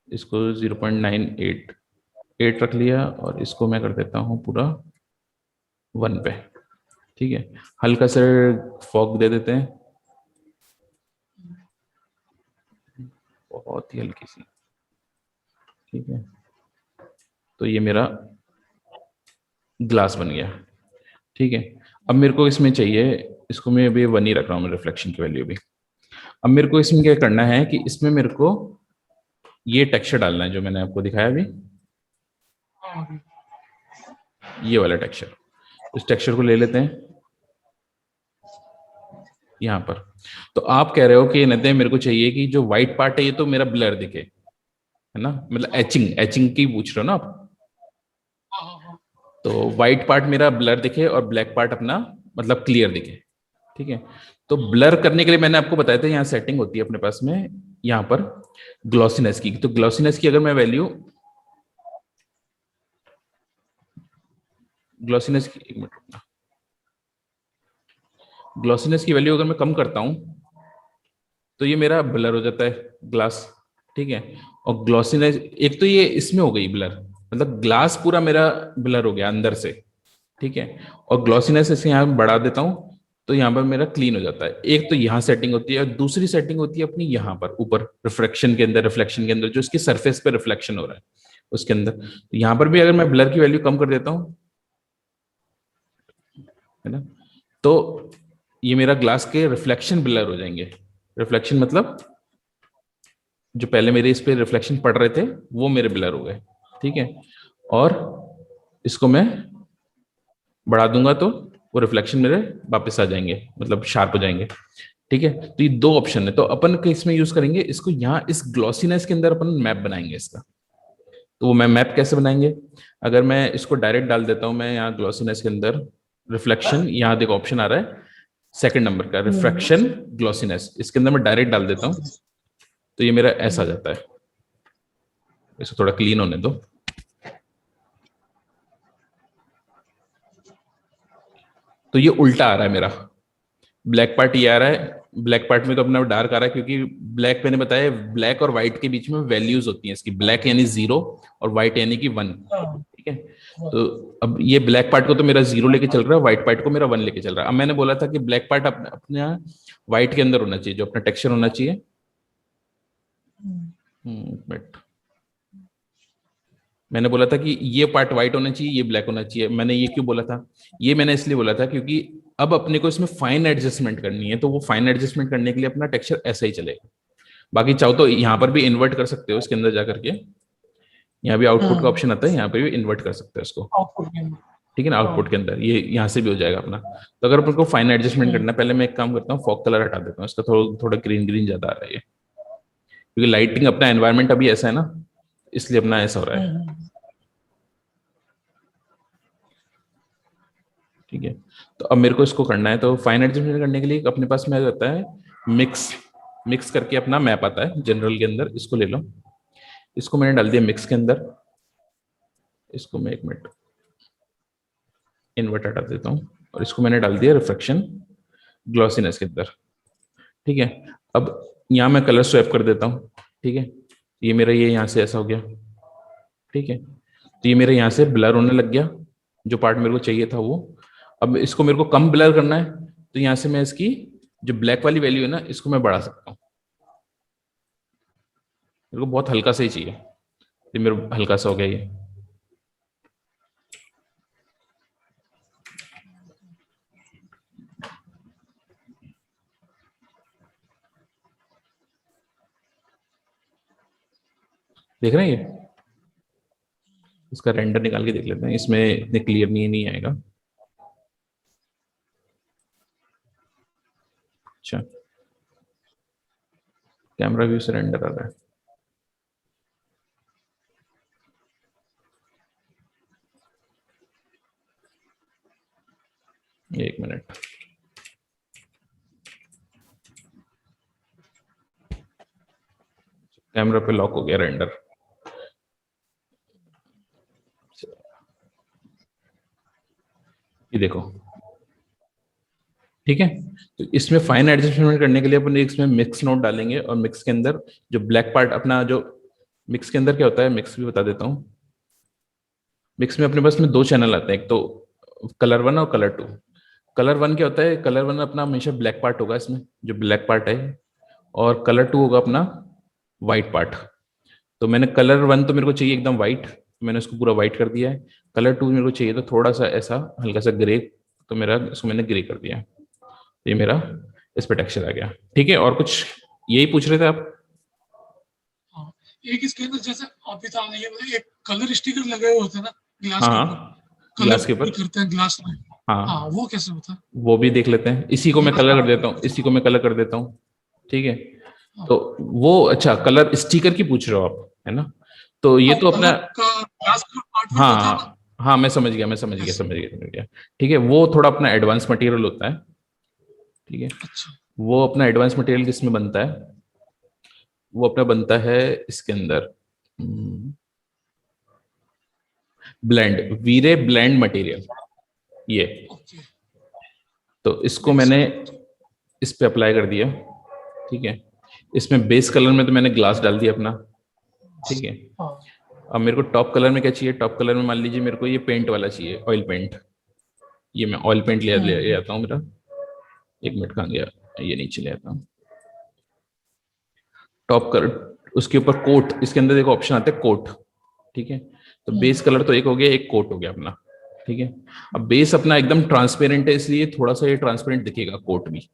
इसको 0.988 रख लिया, और इसको मैं कर देता हूँ पूरा 1 पे, ठीक है। हल्का सा फॉग दे देते हैं, बहुत ही हल्की सी, ठीक है। तो ये मेरा ग्लास बन गया, ठीक है। अब मेरे को इसमें चाहिए, इसको मैं अभी 1 ही रख रहा हूँ, रिफ्लेक्शन की वैल्यू भी। अब मेरे को इसमें क्या करना है कि इसमें मेरे को ये टेक्सचर डालना है जो मैंने आपको दिखाया अभी, है। ये वाला टेक्सचर। इस टेक्सचर को ले लेते हैं यहाँ पर। तो आप कह रहे हो कि नते मेरे को चाहिए कि जो व्हाइट पार्ट है ये तो मेरा ब्लर दिखे, है ना, मतलब एचिंग, एचिंग की पूछ रहे हो ना आप। तो व्हाइट पार्ट मेरा ब्लर दिखे और ब्लैक पार्ट अपना मतलब क्लियर दिखे, ठीक है। तो ब्लर करने के लिए मैंने आपको बताया था यहाँ सेटिंग होती है अपने पास में, यहाँ पर ग्लॉसीनेस की। तो ग्लॉसीनेस की अगर मैं वैल्यू, ग्लॉसीनेस की, एक मिनट रुकना, ग्लॉसीनेस की वैल्यू अगर मैं कम करता हूं तो ये मेरा ब्लर हो जाता है ग्लास, ठीक है। और ग्लॉसीनेस, एक तो ये इसमें हो गई ब्लर, मतलब ग्लास पूरा मेरा ब्लर हो गया अंदर से, ठीक है। और ग्लॉसीनेस इसे यहाँ बढ़ा देता हूं तो यहाँ पर मेरा क्लीन हो जाता है। एक तो यहाँ सेटिंग होती है, और दूसरी सेटिंग होती है अपनी यहाँ पर ऊपर रिफ्लेक्शन के अंदर, रिफ्लेक्शन के अंदर जो इसकी सरफेस पे रिफ्लेक्शन हो रहा है उसके अंदर। तो यहाँ पर भी अगर मैं ब्लर की वैल्यू कम कर देता हूँ, है ना, तो ये मेरा ग्लास के रिफ्लेक्शन ब्लर हो जाएंगे। रिफ्लेक्शन मतलब जो पहले मेरे इस पे रिफ्लेक्शन पड़ रहे थे वो मेरे ब्लर हो गए, ठीक है। और इसको मैं बढ़ा दूंगा तो वो रिफ्लेक्शन मेरे वापस आ जाएंगे, मतलब शार्प हो जाएंगे, ठीक है। तो ये दो ऑप्शन है, तो अपन किस में यूज करेंगे इसको, यहाँ इस ग्लॉसीनेस के अंदर अपन मैप बनाएंगे इसका। तो वो मैं मैप कैसे बनाएंगे, अगर मैं इसको डायरेक्ट डाल देता हूं मैं यहाँ ग्लॉसीनेस के अंदर रिफ्लेक्शन, यहाँ देखो ऑप्शन आ रहा है सेकंड नंबर का रिफ्रैक्शन ग्लॉसीनेस, इसके अंदर मैं डायरेक्ट डाल देता हूँ तो ये मेरा ऐसा आ जाता है। इसको थोड़ा क्लीन होने दो। तो ये उल्टा आ रहा है मेरा, ब्लैक पार्ट ये आ रहा है, ब्लैक पार्ट में तो अपना डार्क आ रहा है क्योंकि ब्लैक मैंने बताया ब्लैक और व्हाइट के बीच में वैल्यूज होती हैं इसकी, ब्लैक यानी 0 और व्हाइट यानी कि 1, ठीक है। तो अब ये ब्लैक पार्ट को तो मेरा 0 लेके चल रहा है, व्हाइट पार्ट को मेरा 1 लेके चल रहा है। अब मैंने बोला था कि ब्लैक पार्ट अपने यहाँ व्हाइट के अंदर होना चाहिए, जो अपना टेक्सचर होना चाहिए। बट मैंने बोला था कि ये पार्ट व्हाइट होना चाहिए, ये ब्लैक होना चाहिए। मैंने ये क्यों बोला था, ये मैंने इसलिए बोला था क्योंकि अब अपने को इसमें फाइन एडजस्टमेंट करनी है, तो वो फाइन एडजस्टमेंट करने के लिए अपना टेक्सचर ऐसा ही चलेगा। बाकी चाहो तो यहाँ पर भी इन्वर्ट कर सकते हो इसके अंदर जाकर के, यहाँ भी आउटपुट का ऑप्शन आता है, यहाँ पे भी इन्वर्ट कर सकते हो इसको, ठीक है ना। आउटपुट के अंदर ये यहाँ से भी हो जाएगा अपना। तो अगर अपन को फाइन एडजस्टमेंट करना है, पहले मैं एक काम करता हूँ, फॉग कलर हटा देता हूँ इसका, थोड़ा ग्रीन ग्रीन ज्यादा आ रहा है ये, क्योंकि लाइटिंग अपना एनवायरमेंट अभी ऐसा है ना, इसलिए अपना ऐसा हो रहा है, ठीक है। तो अब मेरे को इसको करना है, तो फाइन एडजस्टमेंट करने के लिए अपने पास में आता है मिक्स करके अपना मैप आता है जनरल के अंदर, इसको ले लो। इसको मैंने डाल दिया मिक्स के अंदर, इसको मैं 1 मिनट इन्वर्ट हटा देता हूँ, और इसको मैंने डाल दिया रिफ्रैक्शन ग्लॉसीनेस के अंदर, ठीक है। अब यहाँ मैं कलर स्वैप कर देता हूँ, ठीक है। ये मेरा ये यहाँ से ऐसा हो गया, ठीक है। तो ये मेरे यहाँ से ब्लर होने लग गया, जो पार्ट मेरे को चाहिए था वो। अब इसको मेरे को कम ब्लर करना है, तो यहाँ से मैं इसकी जो ब्लैक वाली वैल्यू है ना, इसको मैं बढ़ा सकता हूँ। मेरे को बहुत हल्का सा ही चाहिए, ये मेरा हल्का सा हो गया ये। देख रहे हैं ये, इसका रेंडर निकाल के देख लेते हैं, इसमें इतने क्लियर नहीं आएगा। अच्छा, कैमरा व्यू से रेंडर आ रहा है। एक मिनट, कैमरा पे लॉक हो गया रेंडर। ये देखो, ठीक है। तो इसमें फाइन एडजस्टमेंट करने के लिए अपन इसमें मिक्स नोट डालेंगे, और मिक्स के अंदर जो ब्लैक पार्ट अपना, जो मिक्स के अंदर क्या होता है, मिक्स भी बता देता हूँ। मिक्स में अपने पास में 2 चैनल आते हैं, एक तो कलर 1 और कलर 2। कलर 1 क्या होता है, कलर 1 अपना हमेशा ब्लैक पार्ट होगा इसमें, जो ब्लैक पार्ट है, और कलर 2 होगा अपना व्हाइट पार्ट। तो मैंने कलर 1 तो मेरे को चाहिए एकदम व्हाइट, तो मैंने उसको पूरा व्हाइट कर दिया है। कलर 2 मेरे को चाहिए तो थोड़ा सा ऐसा हल्का सा ग्रे, तो मेरा इसको मैंने ग्रे कर दिया। ये मेरा इस पे टेक्सचर आ गया, ठीक है। और कुछ यही पूछ रहे थे आप? एक इसके अंदर जैसे आप बता रहे हैं, एक कलर स्टिकर लगे हुए होते हैं ना ग्लास के ऊपर, हाँ, ग्लास के ऊपर करते हैं ग्लास में। हाँ, वो कैसे होता है? वो भी देख लेते हैं। इसी को मैं कलर कर देता हूँ, इसी को मैं कलर कर देता हूँ, ठीक है। तो वो अच्छा कलर स्टिकर की पूछ रहे हो आप, है ना? तो ये तो अपना ग्लास का पार्ट भी हाँ होता है ना? हाँ हाँ, मैं समझ गया, ठीक है। वो थोड़ा अपना एडवांस मटेरियल होता है, ठीक है। अच्छा, वो अपना एडवांस मटेरियल किस में बनता है, वो अपना बनता है इसके अंदर ब्लेंड, वीरे ब्लेंड मटेरियल ये। तो इसको मैंने इस पे अप्लाई कर दिया, ठीक है। इसमें बेस कलर में तो मैंने ग्लास डाल दिया अपना, ठीक है। अब मेरे को टॉप कलर में क्या चाहिए, टॉप कलर में मान लीजिए मेरे को ये पेंट वाला चाहिए, ऑयल पेंट। ये मैं ऑयल पेंट ले आता हूँ मेरा, 1 मिनट कहाँ गया, ये नीचे ले आता हूँ। टॉप कलर, उसके ऊपर कोट, इसके अंदर देखो ऑप्शन आता है कोट, ठीक है। तो बेस कलर तो एक हो गया, एक कोट हो गया अपना, ठीक है। अब बेस अपना एकदम ट्रांसपेरेंट है, इसलिए थोड़ा सा ये ट्रांसपेरेंट दिखेगा कोट भी,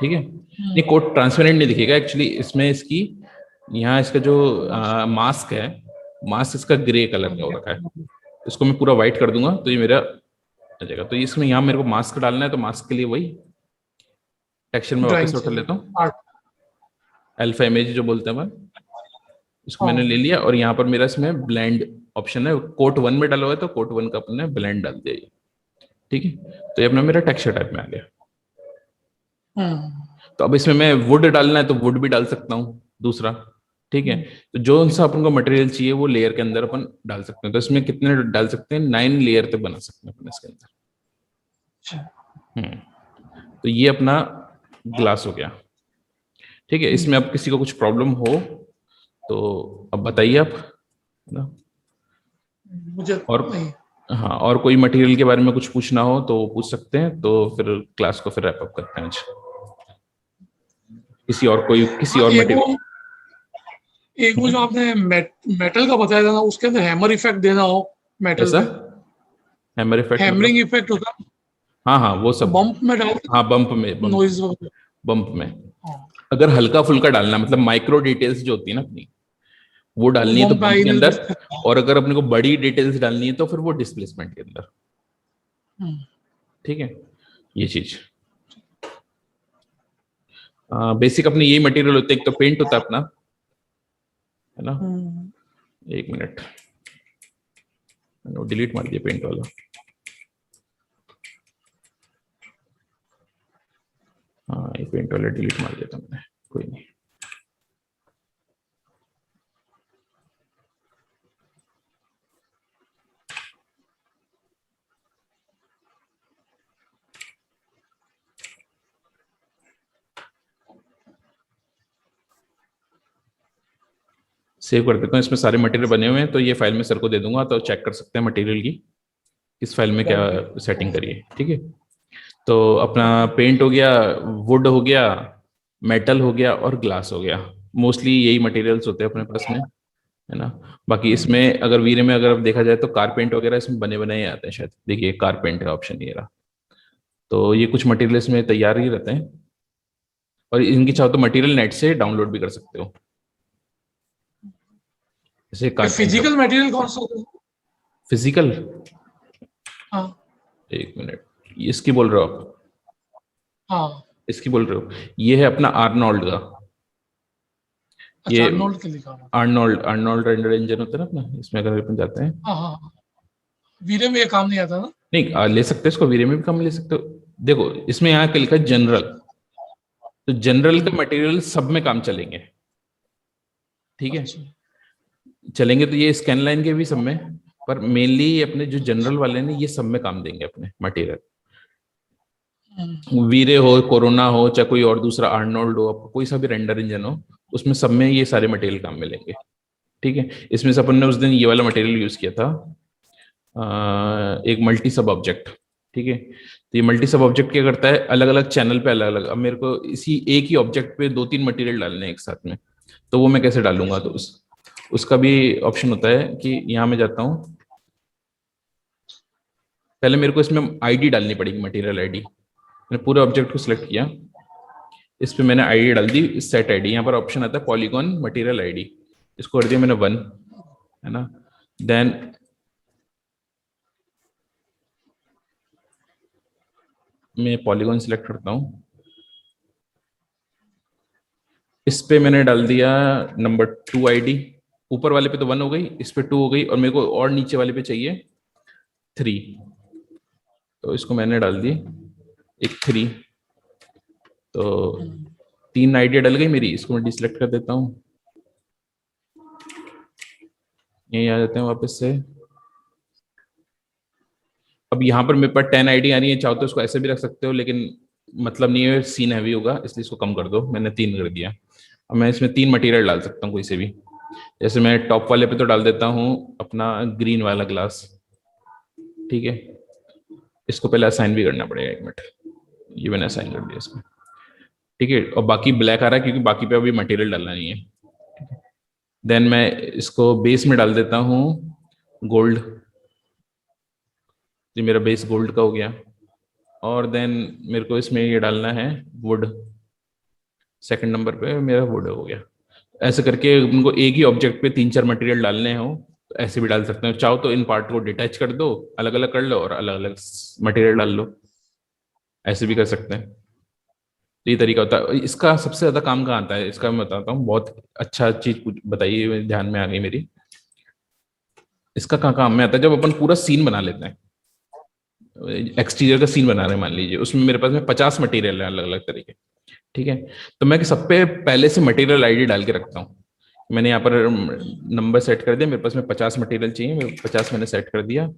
ठीक है। नहीं, कोट ट्रांसपेरेंट नहीं दिखेगा एक्चुअली, इसमें इसकी यहाँ इसका जो मास्क है, मास्क इसका ग्रे कलर का हो रखा है, इसको मैं पूरा व्हाइट कर दूंगा तो ये मेरा आ जाएगा। तो इसमें यहाँ मेरे को मास्क डालना है, तो मास्क के लिए वही टेक्सचर में वापस ड्राइंग उठा चाहिए, लेता हूँ, आर्ट। अल्फा इमेज जो बोलते हैं अपन, इसको मैंने हाँ। ले लिया। और यहाँ पर मेरा इसमें ब्लेंड ऑप्शन है, कोट 1 में डाला हुआ है, तो कोट 1 का अपने ब्लेंड डाल दिया ये, ठीक है। तो ये अपना मेरा टेक्सचर टाइप में आ गया। हम्म। तो अब इसमें मैं वुड डालना है तो वुड भी डाल सकता हूँ दूसरा, ठीक है। तो जो सा अपन को मटेरियल चाहिए वो लेयर के अंदर अपन डाल सकते हैं। तो इसमें कितने डाल सकते हैं, 9 लेयर तक बना सकते हैं अपन इसके अंदर। अच्छा। तो ये अपना ग्लास हो गया, ठीक है। इसमें अब किसी को कुछ प्रॉब्लम हो तो अब बताइए आप ना। मुझे और नहीं। हाँ, और कोई मटेरियल के बारे में कुछ पूछना हो तो पूछ सकते हैं, तो फिर क्लास को फिर रैप अप करते हैं आज। किसी हाँ, और एक वो मटेरियल। एक वो जो आपने मेटल का बताया था ना, उसके अंदर हैमर इफेक्ट देना हो मेटल ऐसा पे, हैमर इफेक्ट हैमरिंग मतलब? इफेक्ट होता है, हाँ हाँ, वो सब। बम्प में डाल हाँ, बम्प नॉइज वगैरह। बम्प में हाँ, अगर हल्का फुल्का डालना, मतलब माइक्रो डिटेल्स जो होती है ना अपनी, वो वो डालनी है तो बम्प बम्प आई के नहीं अंदर। उसके। और अगर अपने को बड़ी डिटेल्स डालनी है तो फिर वो डिस्प्लेसमेंट के अंदर, हम्म। ठीक है। ये चीज बेसिक अपने यही मटेरियल होते हैं। एक तो पेंट होता है अपना, है ना। हम्म। एक मिनट, मैंने डिलीट मार दिया पेंट वाला। हाँ, ये पेंट वाला डिलीट मार दिया था मैंने, कोई नहीं। सेव कर देता हूँ, इसमें सारे मटेरियल बने हुए हैं। तो ये फाइल में सर को दे दूंगा, तो चेक कर सकते हैं मटेरियल की किस फाइल में क्या सेटिंग करिए, ठीक है। तो अपना पेंट हो गया, वुड हो गया, मेटल हो गया और ग्लास हो गया। मोस्टली यही मटेरियल्स होते हैं अपने पास में, है ना। बाकी इसमें अगर वीरे में अगर देखा जाए तो कारपेंट वगैरह इसमें बने बनाए आते हैं शायद। देखिए कारपेंट का ऑप्शन ये रहा। तो ये कुछ मटेरियल इसमें तैयार ही रहते हैं, और इनकी चाहो तो मटेरियल नेट से डाउनलोड भी कर सकते हो, जैसे कारपेंट। फिजिकल मटेरियल कौन सा होता है? फिजिकल, हाँ। एक मिनट, इसकी बोल रहे हो आप? हाँ। इसकी बोल रहे हो? ये है अपना आर्नोल्ड का। अच्छा, ये अर्नोल्ड के लिखा हुआ। आर्नोल्ड आर्नोल्ड रेंडर इंजन होता है ना अपना, इसमें अगर अपन जाते हैं। हाँ हाँ हाँ। वीरे में ये काम नहीं आता ना। नहीं, ले सकते हैं इसको, वीरे में भी कम ले सकते हो। देखो इसमें यहाँ क्या लिखा है, जनरल। तो जनरल का मटेरियल सब में काम चलेंगे, ठीक है। अच्छा। चलेंगे तो ये स्कैन लाइन के भी सब में, पर मेनली अपने जो जनरल वाले ने ये सब में काम देंगे अपने मटेरियल। वीरे हो, कोरोना हो, चाहे कोई और दूसरा आर्नोल्ड हो, आपको कोई सा भी रेंडर इंजन हो, उसमें सब में ये सारे मटेरियल काम में लेंगे, ठीक है। इसमें से अपन ने उस दिन ये वाला मटेरियल यूज किया था, एक मल्टी सब ऑब्जेक्ट, ठीक है। तो ये मल्टी सब ऑब्जेक्ट क्या करता है, अलग अलग चैनल पे अलग अलग, अब मेरे को इसी एक ही ऑब्जेक्ट पे 2-3 मटेरियल डालने हैं एक साथ में, तो वो मैं कैसे डालूंगा। तो उसका भी ऑप्शन होता है कि यहाँ मैं जाता हूँ, पहले मेरे को इसमें आईडी डालनी पड़ेगी, मटेरियल आईडी। मैंने पूरे ऑब्जेक्ट को सिलेक्ट किया, इस पे मैंने आईडी डाल दी, सेट आईडी। यहाँ पर ऑप्शन आता है पॉलीगॉन मटेरियल आईडी, इसको कर दिया मैंने 1, है ना। देन मैं पॉलीगॉन सिलेक्ट करता हूँ, इस पे मैंने डाल दिया नंबर 2 आईडी। ऊपर वाले पे तो 1 हो गई, इस पे 2 हो गई, और मेरे को और नीचे वाले पे चाहिए 3, तो इसको मैंने डाल दी एक 3। तो 3 आईडी डल गई मेरी, इसको मैं डिसलेक्ट कर देता हूँ। यहीं आ जाते हैं वापस से। अब यहाँ पर मेरे पास 10 आईडी आ रही है, चाहो तो इसको ऐसे भी रख सकते हो, लेकिन मतलब नहीं है, सीन हैवी होगा, इसलिए इसको कम कर दो। मैंने 3 कर दिया। अब मैं इसमें 3 मटेरियल डाल सकता हूँ कोई से भी। जैसे मैं टॉप वाले पे तो डाल देता हूँ अपना ग्रीन वाला ग्लास, ठीक है। इसको पहले असाइन भी करना पड़ेगा, 1 मिनट। ये मैंने असाइन कर दिया इसमें, ठीक है। और बाकी ब्लैक आ रहा है क्योंकि बाकी पे अभी मटेरियल डालना नहीं है। देन मैं इसको बेस में डाल देता हूँ गोल्ड, ये मेरा बेस गोल्ड का हो गया। और देन मेरे को इसमें ये डालना है वुड, सेकंड नंबर पे मेरा वुड हो गया। ऐसे करके उनको एक ही ऑब्जेक्ट पे 3-4 मटेरियल डालने हो तो ऐसे भी डाल सकते हो। चाहो तो इन पार्ट को डिटैच कर दो, अलग अलग कर लो और अलग अलग मटेरियल डाल लो, ऐसे भी कर सकते हैं। तो ये तरीका होता है। इसका सबसे ज्यादा काम कहाँ आता है, इसका मैं बताता हूँ। बहुत अच्छा चीज बताइए, ध्यान में आ गई मेरी। इसका कहाँ काम में आता है, जब अपन पूरा सीन बना लेते हैं, एक्सटीरियर का सीन बना रहे हैं मान लीजिए, उसमें मेरे पास में 50 मटेरियल है अलग अलग तरीके, ठीक है। तो मैं सब पे पहले से मटेरियल आईडी डाल के रखता हूँ। मैंने यहाँ पर नंबर सेट कर दिया, मेरे पास में 50 मटेरियल चाहिए, मेरे 50 मैंने सेट कर दिया,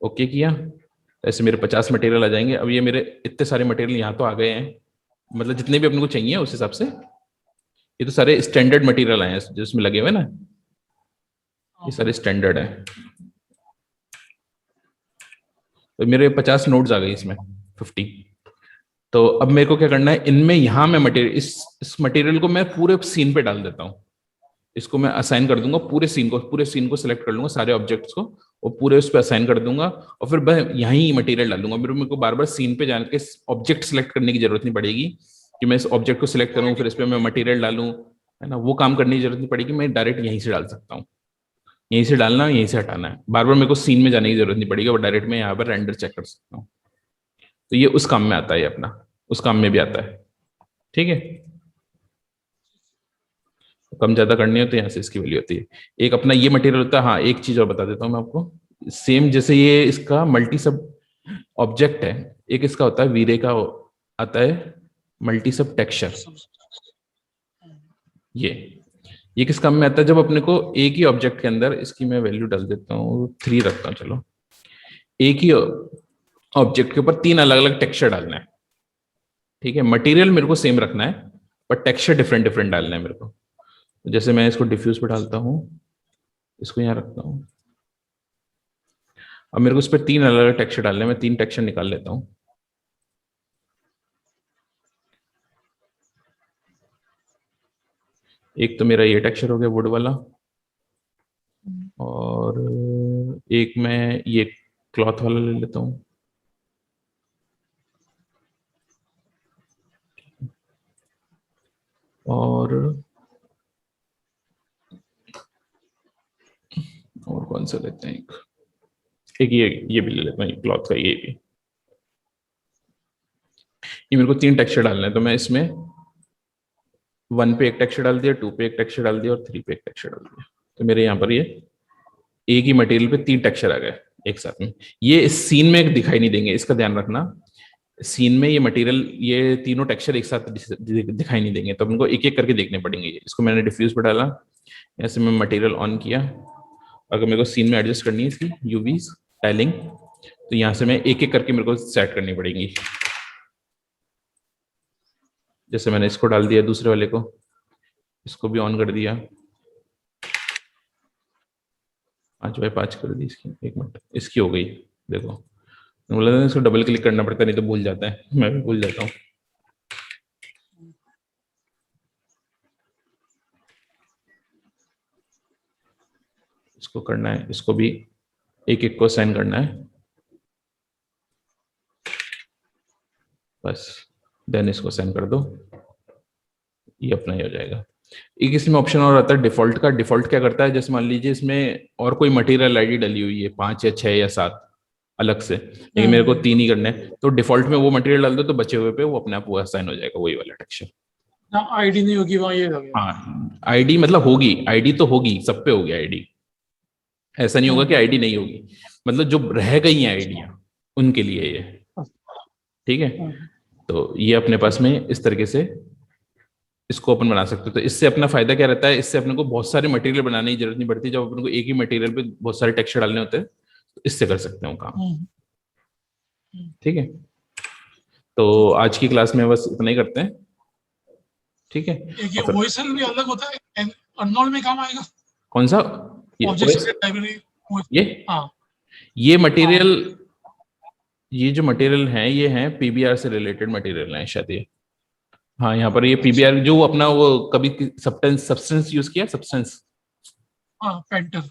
ओके किया, ऐसे मेरे 50 मटेरियल आ जाएंगे। अब ये मेरे इतने सारे मटेरियल यहाँ तो आ गए हैं, मतलब जितने भी अपने को चाहिए उस हिसाब से। ये तो सारे स्टैंडर्ड मटेरियल आए हैं जिसमें लगे हुए ना, ये सारे स्टैंडर्ड है। तो मेरे 50 नोट्स आ गए इसमें, 50। तो अब मेरे को क्या करना है, इनमें यहाँ मैं मटेरियल, इस मटेरियल को मैं पूरे सीन पे डाल देता हूँ। इसको मैं असाइन कर दूंगा पूरे सीन को सिलेक्ट कर लूंगा, सारे ऑब्जेक्ट्स को, और पूरे उस पर असाइन कर दूंगा। और फिर मैं यहीं मटेरियल डालूंगा। मेरे को बार बार सीन पे जाने के ऑब्जेक्ट सिलेक्ट करने की जरूरत नहीं पड़ेगी कि मैं इस ऑब्जेक्ट को सिलेक्ट करूँ फिर इस पर मैं मटेरियल डालूं, है ना, वो काम करने की जरूरत नहीं पड़ेगी। मैं डायरेक्ट यहीं से डाल सकता हूँ। यहीं से डालना है, यहीं से हटाना है, बार बार मेरे को सीन में जाने की जरूरत नहीं पड़ेगी, और डायरेक्ट मैं यहाँ पर रेंडर चेक कर सकता हूँ। तो ये उस काम में आता है, ये अपना उस काम में भी आता है, ठीक है। कम ज्यादा करनी हो तो यहाँ से इसकी वैल्यू होती है। एक अपना ये मटेरियल होता है। हाँ, एक चीज और बता देता हूँ मैं आपको, सेम जैसे ये इसका मल्टी सब ऑब्जेक्ट है, एक इसका होता है वीरे का आता है मल्टी सब टेक्सचर। ये किस काम में आता है, जब अपने को एक ही ऑब्जेक्ट के अंदर, इसकी मैं वैल्यू डाल देता हूँ 3 रखता हूँ, चलो, एक ही ऑब्जेक्ट के ऊपर 3 अलग अलग टेक्सचर डालना है, ठीक है। मटेरियल मेरे को सेम रखना है पर टेक्सचर डिफरेंट डिफरेंट डालना है मेरे को। जैसे मैं इसको डिफ्यूज पे डालता हूँ, इसको यहाँ रखता हूँ। अब मेरे को इस पर 3 अलग अलग टेक्सचर डालने हैं, मैं 3 टेक्सचर निकाल लेता हूँ। एक तो मेरा ये टेक्सचर हो गया वुड वाला, और एक मैं ये क्लॉथ वाला ले लेता हूँ, और कौन सा लेते हैं, एक ये भी ले लेता हूँ, क्लॉथ का ये भी। ये मेरे को 3 टेक्सचर डालना है, तो मैं इसमें 1 पे एक टेक्सचर डाल दिया, 2 पे एक टेक्सचर डाल दिया और 3 पे एक टेक्सचर डाल दिया। तो मेरे यहाँ पर ये एक ही मटेरियल पे 3 टेक्सचर आ गए एक साथ में। ये इस सीन में दिखाई नहीं देंगे, इसका ध्यान रखना। सीन में ये मटेरियल, ये तीनों टेक्सचर एक साथ दिखाई नहीं देंगे, तो उनको एक एक करके देखने पड़ेंगे। इसको मैंने डिफ्यूज पे डाला, ऐसे मैं मटेरियल ऑन किया। अगर मेरे को सीन में एडजस्ट करनी है इसकी यूवीज टाइलिंग, तो यहाँ से मैं एक एक करके मेरे को सेट करनी पड़ेगी। जैसे मैंने इसको डाल दिया, दूसरे वाले को, इसको भी ऑन कर दिया, 5x5 कर दी इसकी। 1 मिनट, इसकी हो गई, देखो। बोला था इसको डबल क्लिक करना पड़ता है, नहीं तो भूल जाता है, मैं भी भूल जाता हूँ। इसको करना है, इसको भी एक एक को साइन करना है बस, देन इसको साइन कर दो, ये अपना ही हो जाएगा। एक इसमें ऑप्शन और आता है डिफॉल्ट का। डिफॉल्ट क्या करता है, जैसे मान लीजिए इसमें और कोई मटेरियल आईडी डली हुई है 5 या 6 या 7 अलग से, लेकिन मेरे को 3 ही करने हैं, तो डिफॉल्ट में वो मटेरियल डाल दो, तो बचे हुए पे वो अपने आप वो असाइन हो जाएगा, वही वाला टेक्सचर। आईडी नहीं होगी वहाँ, ये लगेगा। हाँ, आईडी मतलब होगी, आईडी तो होगी, सब पे होगी आईडी। ऐसा नहीं होगा कि आईडी नहीं होगी, मतलब जो रह गई है आईडियां उनके लिए ये, ठीक है। तो ये अपने पास में इस तरीके से इसको अपन बना सकते हो। तो इससे अपना फायदा क्या रहता है, इससे अपने को बहुत सारे मटेरियल बनाने की जरूरत नहीं पड़ती। जब अपन को एक ही मटेरियल पे बहुत सारे टेक्सचर डालने होते हैं, तो इससे कर सकते हो काम, ठीक है। तो आज की क्लास में बस इतना ही करते हैं, ठीक है। ये ओएसएल भी अलग होता है, अर्नोल्ड में काम आएगा। कौन सा? ये मटेरियल, ये जो मटेरियल है ये है पीबीआर से रिलेटेड मटेरियल है शायद ये। हाँ, यहाँ पर ये पीबीआर जो अपना वो कभी सब्सटेंस यूज किया, सब्सटेंस, पेंटर,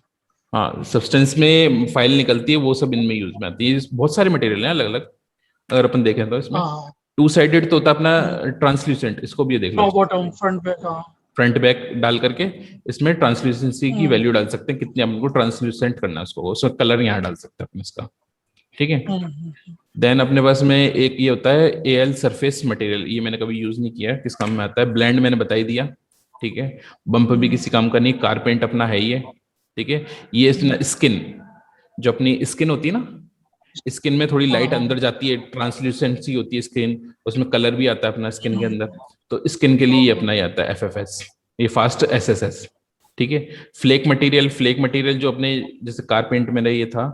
हाँ, सब्सटेंस में फाइल निकलती है, वो सब इनमें यूज में आती है। बहुत सारे मटेरियल हैं अलग अलग, अगर अपन देखें तो इसमें 2 साइडेड तो होता है अपना ट्रांसल्यूसेंट, इसको भी देख लो, bottom front back. Front back डाल करके इसमें ट्रांसल्यूसेंसी की वैल्यू डाल सकते हैं, कितने हमको ट्रांसल्यूसेंट करना है उसको, उसका कलर यहाँ डाल सकते हैं अपने इसका। ठीक है, देन अपने पास में एक ये होता है एल सरफेस मटेरियल, ये मैंने कभी यूज नहीं किया, किस काम में आता है, ब्लेंड मैंने बता ही दिया। ठीक है, बम्प भी किसी काम का नहीं, कारपेंट अपना है ही है। ठीक है, ये स्किन, जो अपनी स्किन होती है ना, स्किन में थोड़ी लाइट अंदर जाती है, ट्रांसल्यूसेंसी होती है स्किन, उसमें कलर भी आता है अपना स्किन के अंदर, तो स्किन के लिए ये अपना ही आता है एफएफएस, ये फास्ट एसएसएस। ठीक है, फ्लेक मटेरियल, फ्लेक मटेरियल जो अपने जैसे कारपेंट में ये था,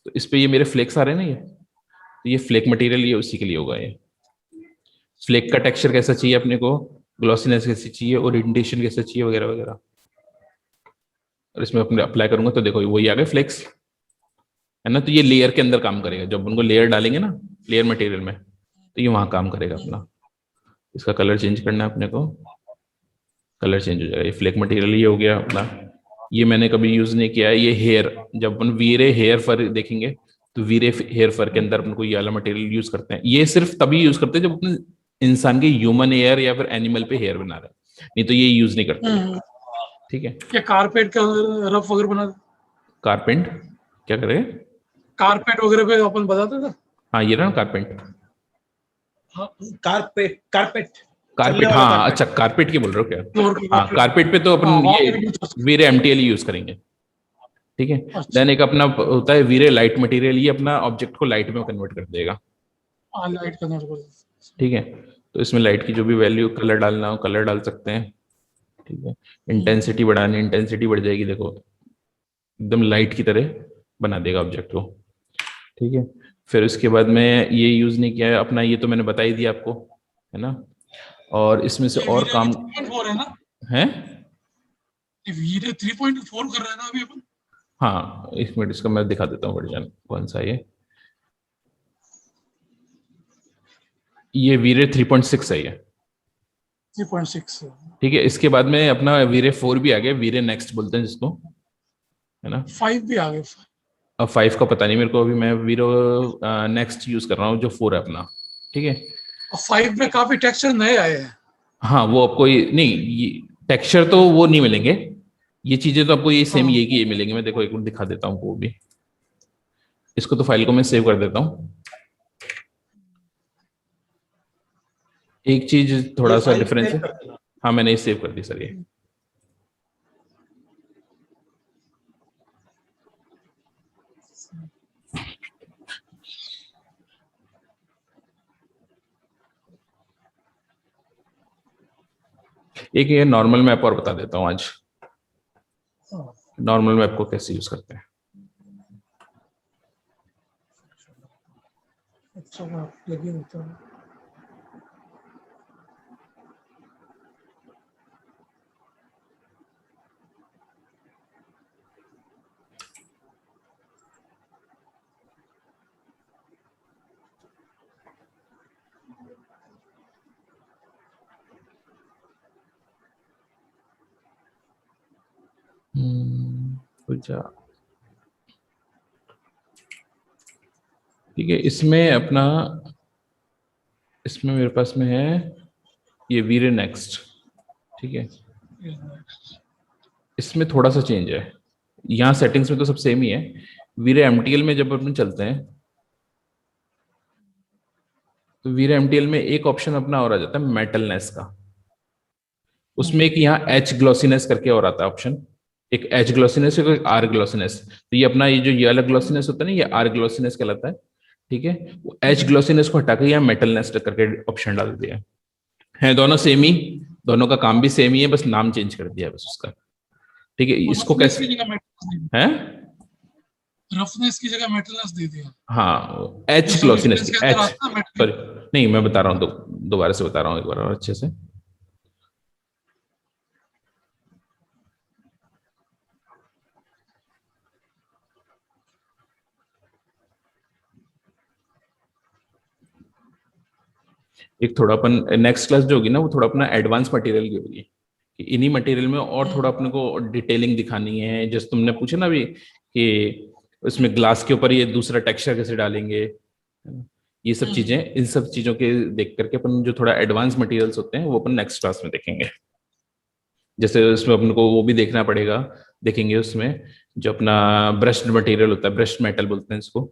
तो इस पे ये मेरे फ्लेक्स आ रहे हैं ना, ये तो ये फ्लेक मटेरियल ये उसी के लिए होगा। ये फ्लेक का टेक्सचर कैसा चाहिए अपने को, ग्लॉसीनेस कैसी चाहिए, ओरिएंटेशन कैसा चाहिए, वगैरह वगैरह। और इसमें अपने अप्लाई करूंगा तो देखो वही आ गए फ्लेक्स, है ना। तो ये लेयर के अंदर काम करेगा, जब उनको लेयर डालेंगे ना लेयर मटेरियल में, तो ये वहां काम करेगा अपना। इसका कलर चेंज करना है अपने को, कलर चेंज हो जाएगा। ये फ्लेक मटेरियल ये हो गया अपना, ये मैंने कभी यूज नहीं किया है। ये हेयर, जब अपन वीरे हेयर फर देखेंगे तो वीरे हेयर फर के अंदर अपन को ये वाला मटेरियल यूज करते हैं। ये सिर्फ तभी यूज करते हैं जब अपने इंसान के ह्यूमन हेयर या फिर एनिमल पे हेयर बना रहे हैं, नहीं तो ये यूज नहीं करते। ठीक है, क्या कारपेट का रफ वगैरह बना, कारपेंट क्या करेगा, कारपेट वगैरह पे अपन बताते थे। हाँ ये रहा कारपेंट, कारपेट कारपेट कारपेट, हाँ अच्छा कारपेट की बोल रहे हो क्या, हाँ कारपेट पे तो अपन ये वीरे एमटीएल यूज करेंगे। ठीक है, देन एक अपना होता है वीरे लाइट मटेरियल, ये अपना ऑब्जेक्ट को लाइट में कन्वर्ट कर देगा। लाइट कन्वर्ट कर, ठीक है, तो इसमें लाइट की जो भी वैल्यू कलर डालना हो कलर डाल सकते हैं। ठीक है, इंटेंसिटी बढ़ानी, इंटेंसिटी बढ़ जाएगी, देखो एकदम लाइट की तरह बना देगा ऑब्जेक्ट को। ठीक है, फिर उसके बाद में ये यूज नहीं किया है अपना, ये तो मैंने बता ही दिया आपको, है ना। और इसमें से और काम 3.4 है ना, है, वीरे 3.4 कर रहा है ना अभी अपन। हाँ एक मिनट इसका मैं दिखा देता हूँ वर्जन कौन सा है। ये वीरे 3.6 है ये। 3.6 ठीक है, इसके बाद में अपना वीरे 4 भी आ गया, वीरे नेक्स्ट बोलते हैं जिसको, है ना। 5 भी आ गए। अब 5 का पता नहीं मेरे को, अभी मैं वीरो नेक्स्ट यूज कर रहा हूँ जो 4 है अपना। ठीक है, 5 में काफी टेक्सचर नए आए हैं। हाँ वो आपको नहीं, ये टेक्सचर तो वो नहीं मिलेंगे, ये चीजें तो आपको ये सेम ये की ये मिलेंगे। मैं देखो एक मिनट दिखा देता हूँ वो भी, इसको तो फाइल को मैं सेव कर देता हूँ। एक चीज थोड़ा सा डिफरेंस है, हाँ मैंने सेव कर दी सर ये। एक ये नॉर्मल मैप और बता देता हूँ आज, नॉर्मल मैप को कैसे यूज करते हैं। अच्छा लगी होता है। ठीक है, इसमें अपना, इसमें मेरे पास में है ये वीरे नेक्स्ट। ठीक है, इसमें थोड़ा सा चेंज है, यहाँ सेटिंग्स में तो सब सेम ही है। वीरे एमटीएल में जब अपन चलते हैं तो वीरे एमटीएल में एक ऑप्शन अपना और आ जाता है मेटलनेस का, उसमें एक यहाँ एच ग्लॉसीनेस करके और आता है ऑप्शन, एक एच ग्लॉसीनेस एक आर ग्लॉसीनेस। तो ये अपना ये अलग ग्लॉसीनेस होता है ना, ये आर ग्लॉसीनेस कहलाता है। ठीक है, वो एच ग्लॉसीनेस को हटा के यहाँ मेटलनेस करके ऑप्शन डाल दिया है, दोनों सेम ही, दोनों का काम भी सेम ही है, बस नाम चेंज कर दिया है बस उसका। ठीक है, इसको कैसे है, रफनेस की जगह मेटलनेस दे दिया। हाँ एच ग्लॉसीनेस की, एच सॉरी नहीं मैं बता रहा हूँ, दोबारा से बता रहा हूँ एक बार और अच्छे से। एक थोड़ा अपन नेक्स्ट क्लास जो होगी ना, वो थोड़ा अपना एडवांस मटेरियल की होगी, कि इन्हीं मटेरियल में और थोड़ा अपने को डिटेलिंग दिखानी है। जैसे तुमने पूछा ना अभी कि उसमें ग्लास के ऊपर ये दूसरा टेक्सचर कैसे डालेंगे, है ना? ये सब चीजें, इन सब चीजों के देख करके अपन जो थोड़ा एडवांस मटेरियल्स होते हैं वो अपन नेक्स्ट क्लास में देखेंगे। जैसे उसमें अपन को वो भी देखना पड़ेगा, देखेंगे उसमें जो अपना ब्रश्ड मटेरियल होता है, ब्रश्ड मेटल बोलते हैं इसको,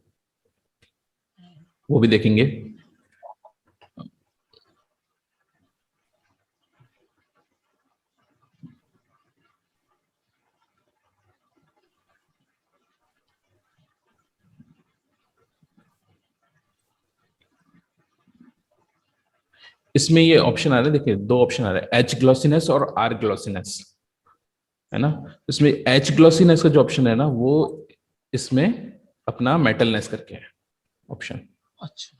वो भी देखेंगे। इसमें ये ऑप्शन आ रहा है, देखिए दो ऑप्शन आ रहा है, एच ग्लॉसिनेस और आर ग्लॉसिनेस, है ना। इसमें एच ग्लॉसिनेस का जो ऑप्शन है ना, वो इसमें अपना मेटलनेस करके है ऑप्शन। अच्छा,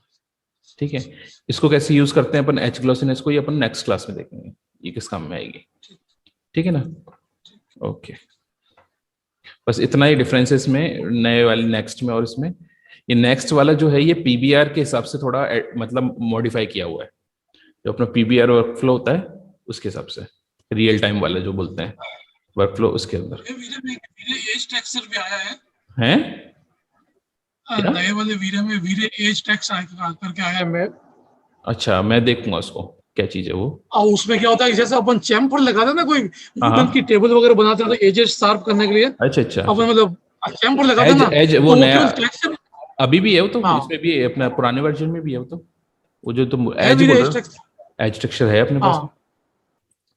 ठीक है, इसको कैसे यूज करते हैं अपन एच ग्लॉसिनेस को, ये अपन नेक्स्ट क्लास में देखेंगे ये किस काम में आएगी। ठीक है ना, ओके। बस इतना ही डिफरेंस है इसमें नए वाले नेक्स्ट में और इसमें। ये नेक्स्ट वाला जो है ये पीबीआर के हिसाब से थोड़ा मतलब मॉडिफाई किया हुआ है, जो अपना पीबीआर वर्कफ्लो होता है उसके हिसाब से, रियल टाइम वाला जो बोलते हैं वर्कफ्लो, उसके अंदर ये वीरे में वीरे एज टेक्सचर भी आया है। हैं। क्या? नए वाले वीरे में वीरे एज टेक्स करके आया है मैं। अच्छा, मैं देखूंगा उसको, क्या चीज है वो। और उसमें क्या होता है, जैसे अपन चैम्फर लगाते हैं ना, कोई हाँ वुडन की टेबल वगैरह बनाते हैं तो एजेस शार्प करने के लिए अच्छा अच्छा, अपन मतलब चैम्फर लगाते हैं एज ना, एज तो वो वो नया केवल टेक्सचर। अभी भी है वो तो, हाँ, इसमें भी है, अपना पुराने वर्जन में भी है वो तो, वो जो तुम है एज वीरे बोल एज रहे टेक्स। हो, एज टेक्सचर है अपने पास। हाँ,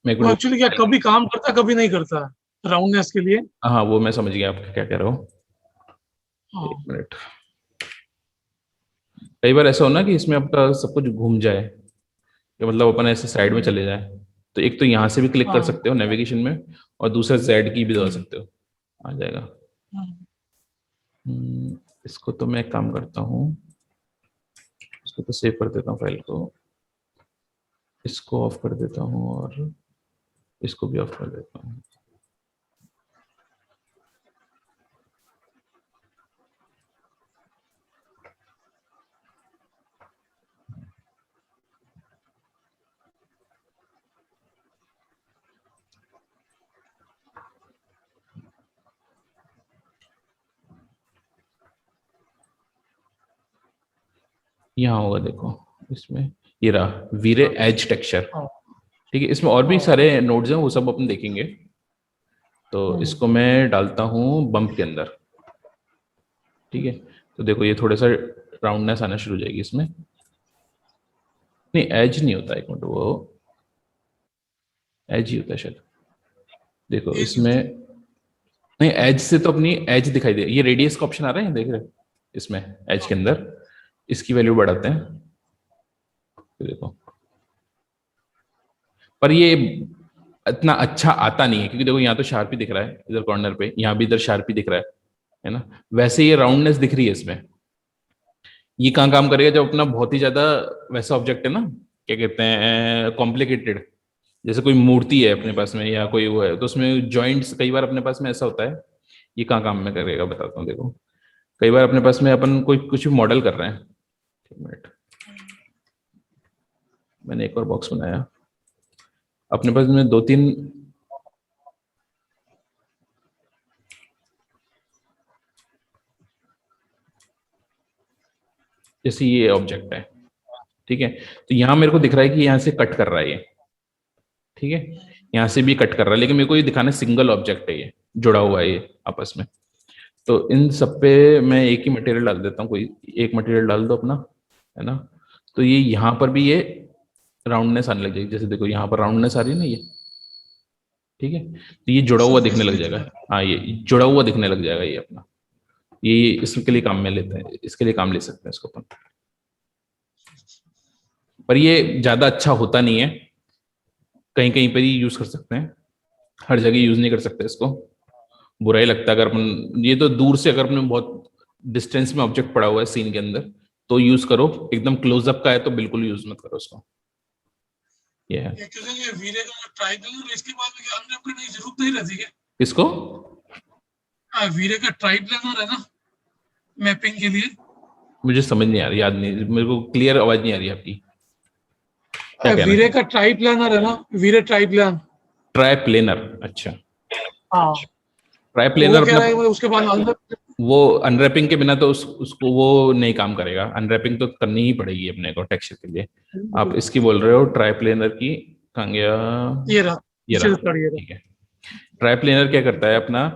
मैं एक वो मिनट एक्चुअली क्या कभी काम करता है कभी नहीं करता है राउंडनेस के लिए। हाँ वो मैं समझ गया आप क्या कह रहे हो। एक हाँ, मिनट, कई बार ऐसा हो ना कि इसमें आपका सब कुछ घूम जाए, कि मतलब अपन ऐसे साइड में चले जाए, तो एक तो यहाँ से भी क्लिक कर हाँ, सकते हो नेविगेशन में, और दूसरा जेड की भी दबा सकते हो, आ जाएगा। हाँ। इसको तो मैं एक काम करता हूँ, इसको तो सेव कर देता हूँ फाइल को, इसको ऑफ कर देता हूँ और इसको भी ऑफ कर देता हूँ। यहाँ होगा देखो, इसमें ये रहा वीरे एज टेक्सचर। हाँ, ठीक है, इसमें और भी हाँ, सारे नोड्स हैं, वो सब अपन देखेंगे। तो इसको मैं डालता हूँ बम्प के अंदर। ठीक है, तो देखो ये थोड़ा सा राउंडनेस आना शुरू हो जाएगी इसमें। नहीं एज नहीं होता, एक मिनट, वो एज ही होता है शायद। देखो एज इसमें, नहीं एज से तो अपनी एज दिखाई दे, ये रेडियस का ऑप्शन आ रहा है, देख रहे हो इसमें एज के अंदर, इसकी वैल्यू बढ़ाते हैं तो देखो, पर ये इतना अच्छा आता नहीं है, क्योंकि देखो यहाँ तो शार्प ही दिख रहा है इधर कॉर्नर पे, यहाँ भी इधर शार्प ही दिख रहा है ना। वैसे ये राउंडनेस दिख रही है इसमें, ये कहाँ काम करेगा जब अपना बहुत ही ज्यादा वैसा ऑब्जेक्ट है ना, क्या कहते हैं, कॉम्प्लिकेटेड, जैसे कोई मूर्ति है अपने पास में या कोई वो है, तो उसमें जॉइंट्स कई बार अपने पास में ऐसा होता है। ये कहाँ काम में करेगा बताता हूँ, देखो कई बार अपने पास में अपन कोई कुछ भी मॉडल कर रहे हैं, एक मिनट, मैंने एक और बॉक्स बनाया, अपने पास में दो तीन, जैसे ये ऑब्जेक्ट है, ठीक है, तो यहाँ मेरे को दिख रहा है कि यहाँ से कट कर रहा है ये, ठीक है, यहाँ से भी कट कर रहा है, लेकिन मेरे को ये दिखाना सिंगल ऑब्जेक्ट है, ये जुड़ा हुआ है ये आपस में। तो इन सब पे मैं एक ही मटेरियल डाल देता हूँ, कोई एक मटेरियल डाल दो अपना, है ना। तो ये यहाँ पर भी ये राउंडनेस आने लग जाएगी, जैसे देखो यहाँ पर राउंडनेस आ रही है ना ये, ठीक है, तो ये जुड़ा हुआ दिखने सरफेस लग दिख रहा जाएगा। है। हाँ ये जुड़ा हुआ दिखने लग जाएगा ये अपना, ये इसके लिए काम में लेते हैं, इसके लिए काम ले सकते हैं इसको अपन, पर ये ज्यादा अच्छा होता नहीं है, कहीं कहीं पर ही यूज कर सकते हैं, हर जगह यूज नहीं कर सकते इसको, बुरा ही लगता है अगर अपन, ये तो दूर से अगर अपने बहुत डिस्टेंस में ऑब्जेक्ट पड़ा हुआ है सीन के अंदर तो यूज करो, एकदम क्लोजअप का है तो बिल्कुल यूज मत करो उसको, ये है। एक्चुअली ये वीरे का जो ट्राइडल है इसके बाद में अंडर करने की जरूरत नहीं रहती है। किसको? वीरे का ट्राइडल है ना मैपिंग के लिए। मुझे समझ नहीं आ रही, याद नहीं मेरे को, क्लियर आवाज नहीं आ रही आपकी, क्या कहना वीरे है? का ट्राई प्लानर है ना, वीरे ट्राई प्लान। ट्राई प्लेनर, अच्छा, हाँ, ट्राई तो वो प्लेनर कह अपना, रहा है उसके बाद अंदर। वो अनरैपिंग के बिना तो उसको वो नहीं काम करेगा, अनरैपिंग तो करनी ही पड़ेगी अपने को टेक्सचर के लिए। आप इसकी बोल रहे हो ट्राई प्लेनर की, कहाँ गया? ये रहा। ये नीचे रहा, से करिए। ठीक है। ट्राई प्लेनर क्या करता है, अपना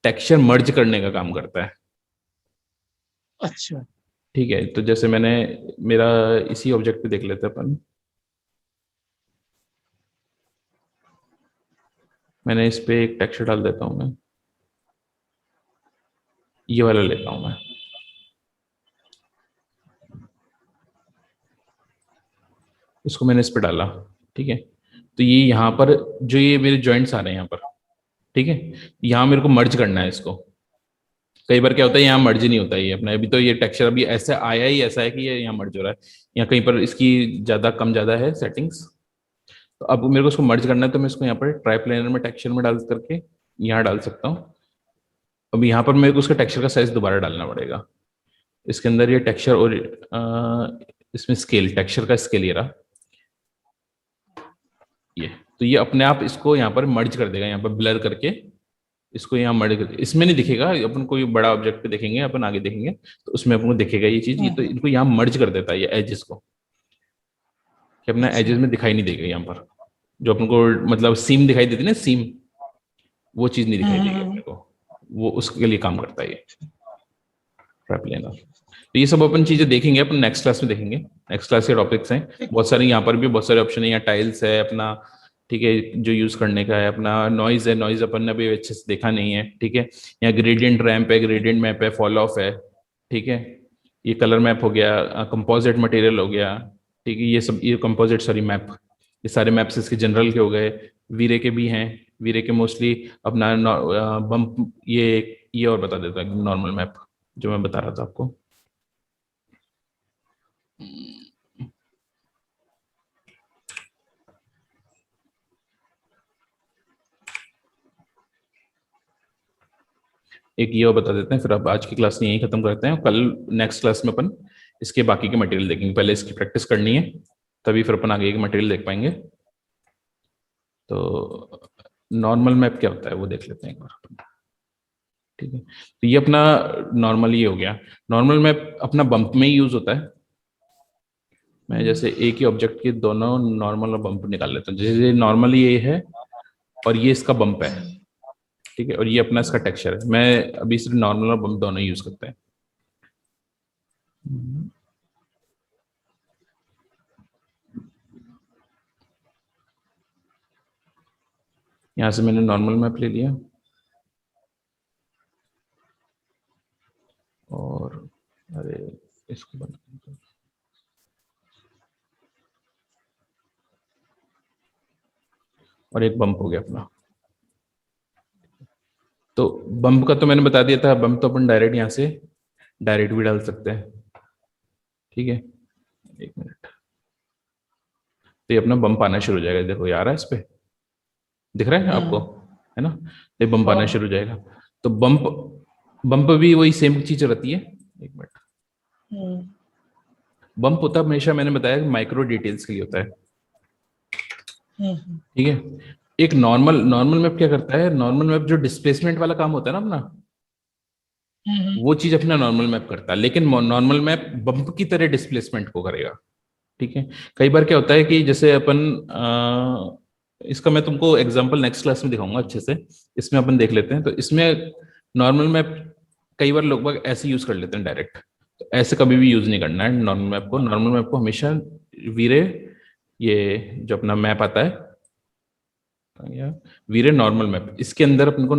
टेक्सचर मर्ज करने का काम करता है, अच्छा। ठीक है। तो जैसे मैंने मेरा इसी ऑब्जेक्ट पे देख लेते हैं अपन, मैंने इस पे एक टेक्सचर डाल देता हूं मैं, ये वाला लेता हूं मैं, इसको मैंने इस पे डाला, ठीक है। तो ये यहाँ पर जो ये मेरे जॉइंट्स आ रहे हैं यहाँ पर, ठीक है, यहाँ मेरे को मर्ज करना है इसको। कई बार क्या होता है यहाँ मर्ज नहीं होता है, ये अपना अभी तो ये टेक्सचर अभी ऐसे आया ही ऐसा है कि ये यहाँ मर्ज हो रहा है, यहाँ कहीं पर इसकी ज्यादा कम ज्यादा है सेटिंग्स। तो अब मेरे को इसको मर्ज करना है, तो मैं इसको यहाँ पर ट्राई प्लेनर में टेक्सचर में डाल करके यहाँ डाल सकता हूँ। अब यहाँ पर मेरे को उसका टेक्सचर का साइज दोबारा डालना पड़ेगा, इसके अंदर ये टेक्सचर और इसमें स्केल, टेक्सचर का स्केल ये रहा, ये तो ये अपने आप इसको यहाँ पर मर्ज कर देगा, यहाँ पर ब्लर करके इसको यहाँ मर्ज कर, इसमें नहीं दिखेगा, अपन कोई बड़ा ऑब्जेक्ट पे देखेंगे, अपन आगे देखेंगे तो उसमें अपन को दिखेगा ये चीज, ये तो इनको यहाँ मर्ज कर देता है ये एजेस को, कि अपना एजेस में दिखाई नहीं देगा यहाँ पर, जो अपन को मतलब सीम दिखाई देती है ना, सीम, वो चीज नहीं दिखाई देगी अपने को, वो उसके लिए काम करता है ये ट्राई प्लेनर। तो ये सब अपन चीजें देखेंगे, अपन नेक्स्ट क्लास में देखेंगे, नेक्स्ट क्लास के टॉपिक्स हैं बहुत सारे, यहाँ पर भी बहुत सारे ऑप्शन है, यहाँ टाइल्स है अपना, ठीक है, जो यूज करने का है अपना, नॉइज है, नॉइज अपन ने अभी अच्छे से देखा नहीं है, ठीक है। यहाँ ग्रेडियंट रैंप है, ग्रेडियंट मैप है, फॉल ऑफ है, ठीक है। ये कलर मैप हो गया, कंपोजिट मटेरियल हो गया, ठीक है, ये सब, ये कंपोजिट सॉरी मैप, ये सारे मैप्स इसके जनरल के हो गए, वीरे के भी हैं, वीरे के मोस्टली अपना बम्प, ये और बता देता है नॉर्मल मैप जो मैं बता रहा था आपको। एक ये और बता देते हैं, फिर अब आज की क्लास में यही खत्म करते हैं, कल नेक्स्ट क्लास में अपन इसके बाकी के मटेरियल देखेंगे, पहले इसकी प्रैक्टिस करनी है, तभी फिर अपन आगे के मटेरियल देख पाएंगे। तो नॉर्मल मैप क्या होता है वो देख लेते हैं एक बार, ठीक है। तो ये अपना नॉर्मल ये हो गया, नॉर्मल मैप अपना बम्प में ही यूज होता है। मैं जैसे एक ही ऑब्जेक्ट के दोनों नॉर्मल और बम्प निकाल लेता हूँ, जैसे नॉर्मल ये है और ये इसका बम्प है, ठीक है, और ये अपना इसका टेक्सचर है, मैं अभी सिर्फ नॉर्मल और बम्प दोनों यूज करते हैं। यहां से मैंने नॉर्मल मैप ले लिया और अरे इसको बंद कर दो। और एक बम्प हो गया अपना। तो बम्प का तो मैंने बता दिया था, बम्प तो अपन डायरेक्ट यहाँ से डायरेक्ट भी डाल सकते हैं, ठीक है। एक मिनट, तो ये अपना बम्प आना शुरू हो जाएगा, देखो ये आ रहा है, इस पे दिख रहा है आपको, है ना, ये बम्प आना शुरू हो जाएगा। तो बम्प बम्प भी वही सेम चीज रहती है, एक मिनट। बम्प होता है हमेशा, मैंने बताया माइक्रो डिटेल्स के लिए होता है, ठीक है। एक नॉर्मल नॉर्मल मैप क्या करता है, नॉर्मल मैप जो डिस्प्लेसमेंट वाला काम होता है ना अपना, वो चीज अपना नॉर्मल मैप करता है, लेकिन नॉर्मल मैप बम्प की तरह डिस्प्लेसमेंट को करेगा, ठीक है। कई बार क्या होता है कि जैसे अपन इसका मैं तुमको एग्जांपल नेक्स्ट क्लास में दिखाऊंगा अच्छे से, इसमें अपन देख लेते हैं। तो इसमें नॉर्मल मैप कई बार लोग ऐसे यूज कर लेते हैं डायरेक्ट, तो ऐसे कभी भी यूज नहीं करना है नॉर्मल मैप को। नॉर्मल मैप को हमेशा वीरे, ये जो अपना मैप आता है वीरे नॉर्मल मैप, इसके अंदर अपन को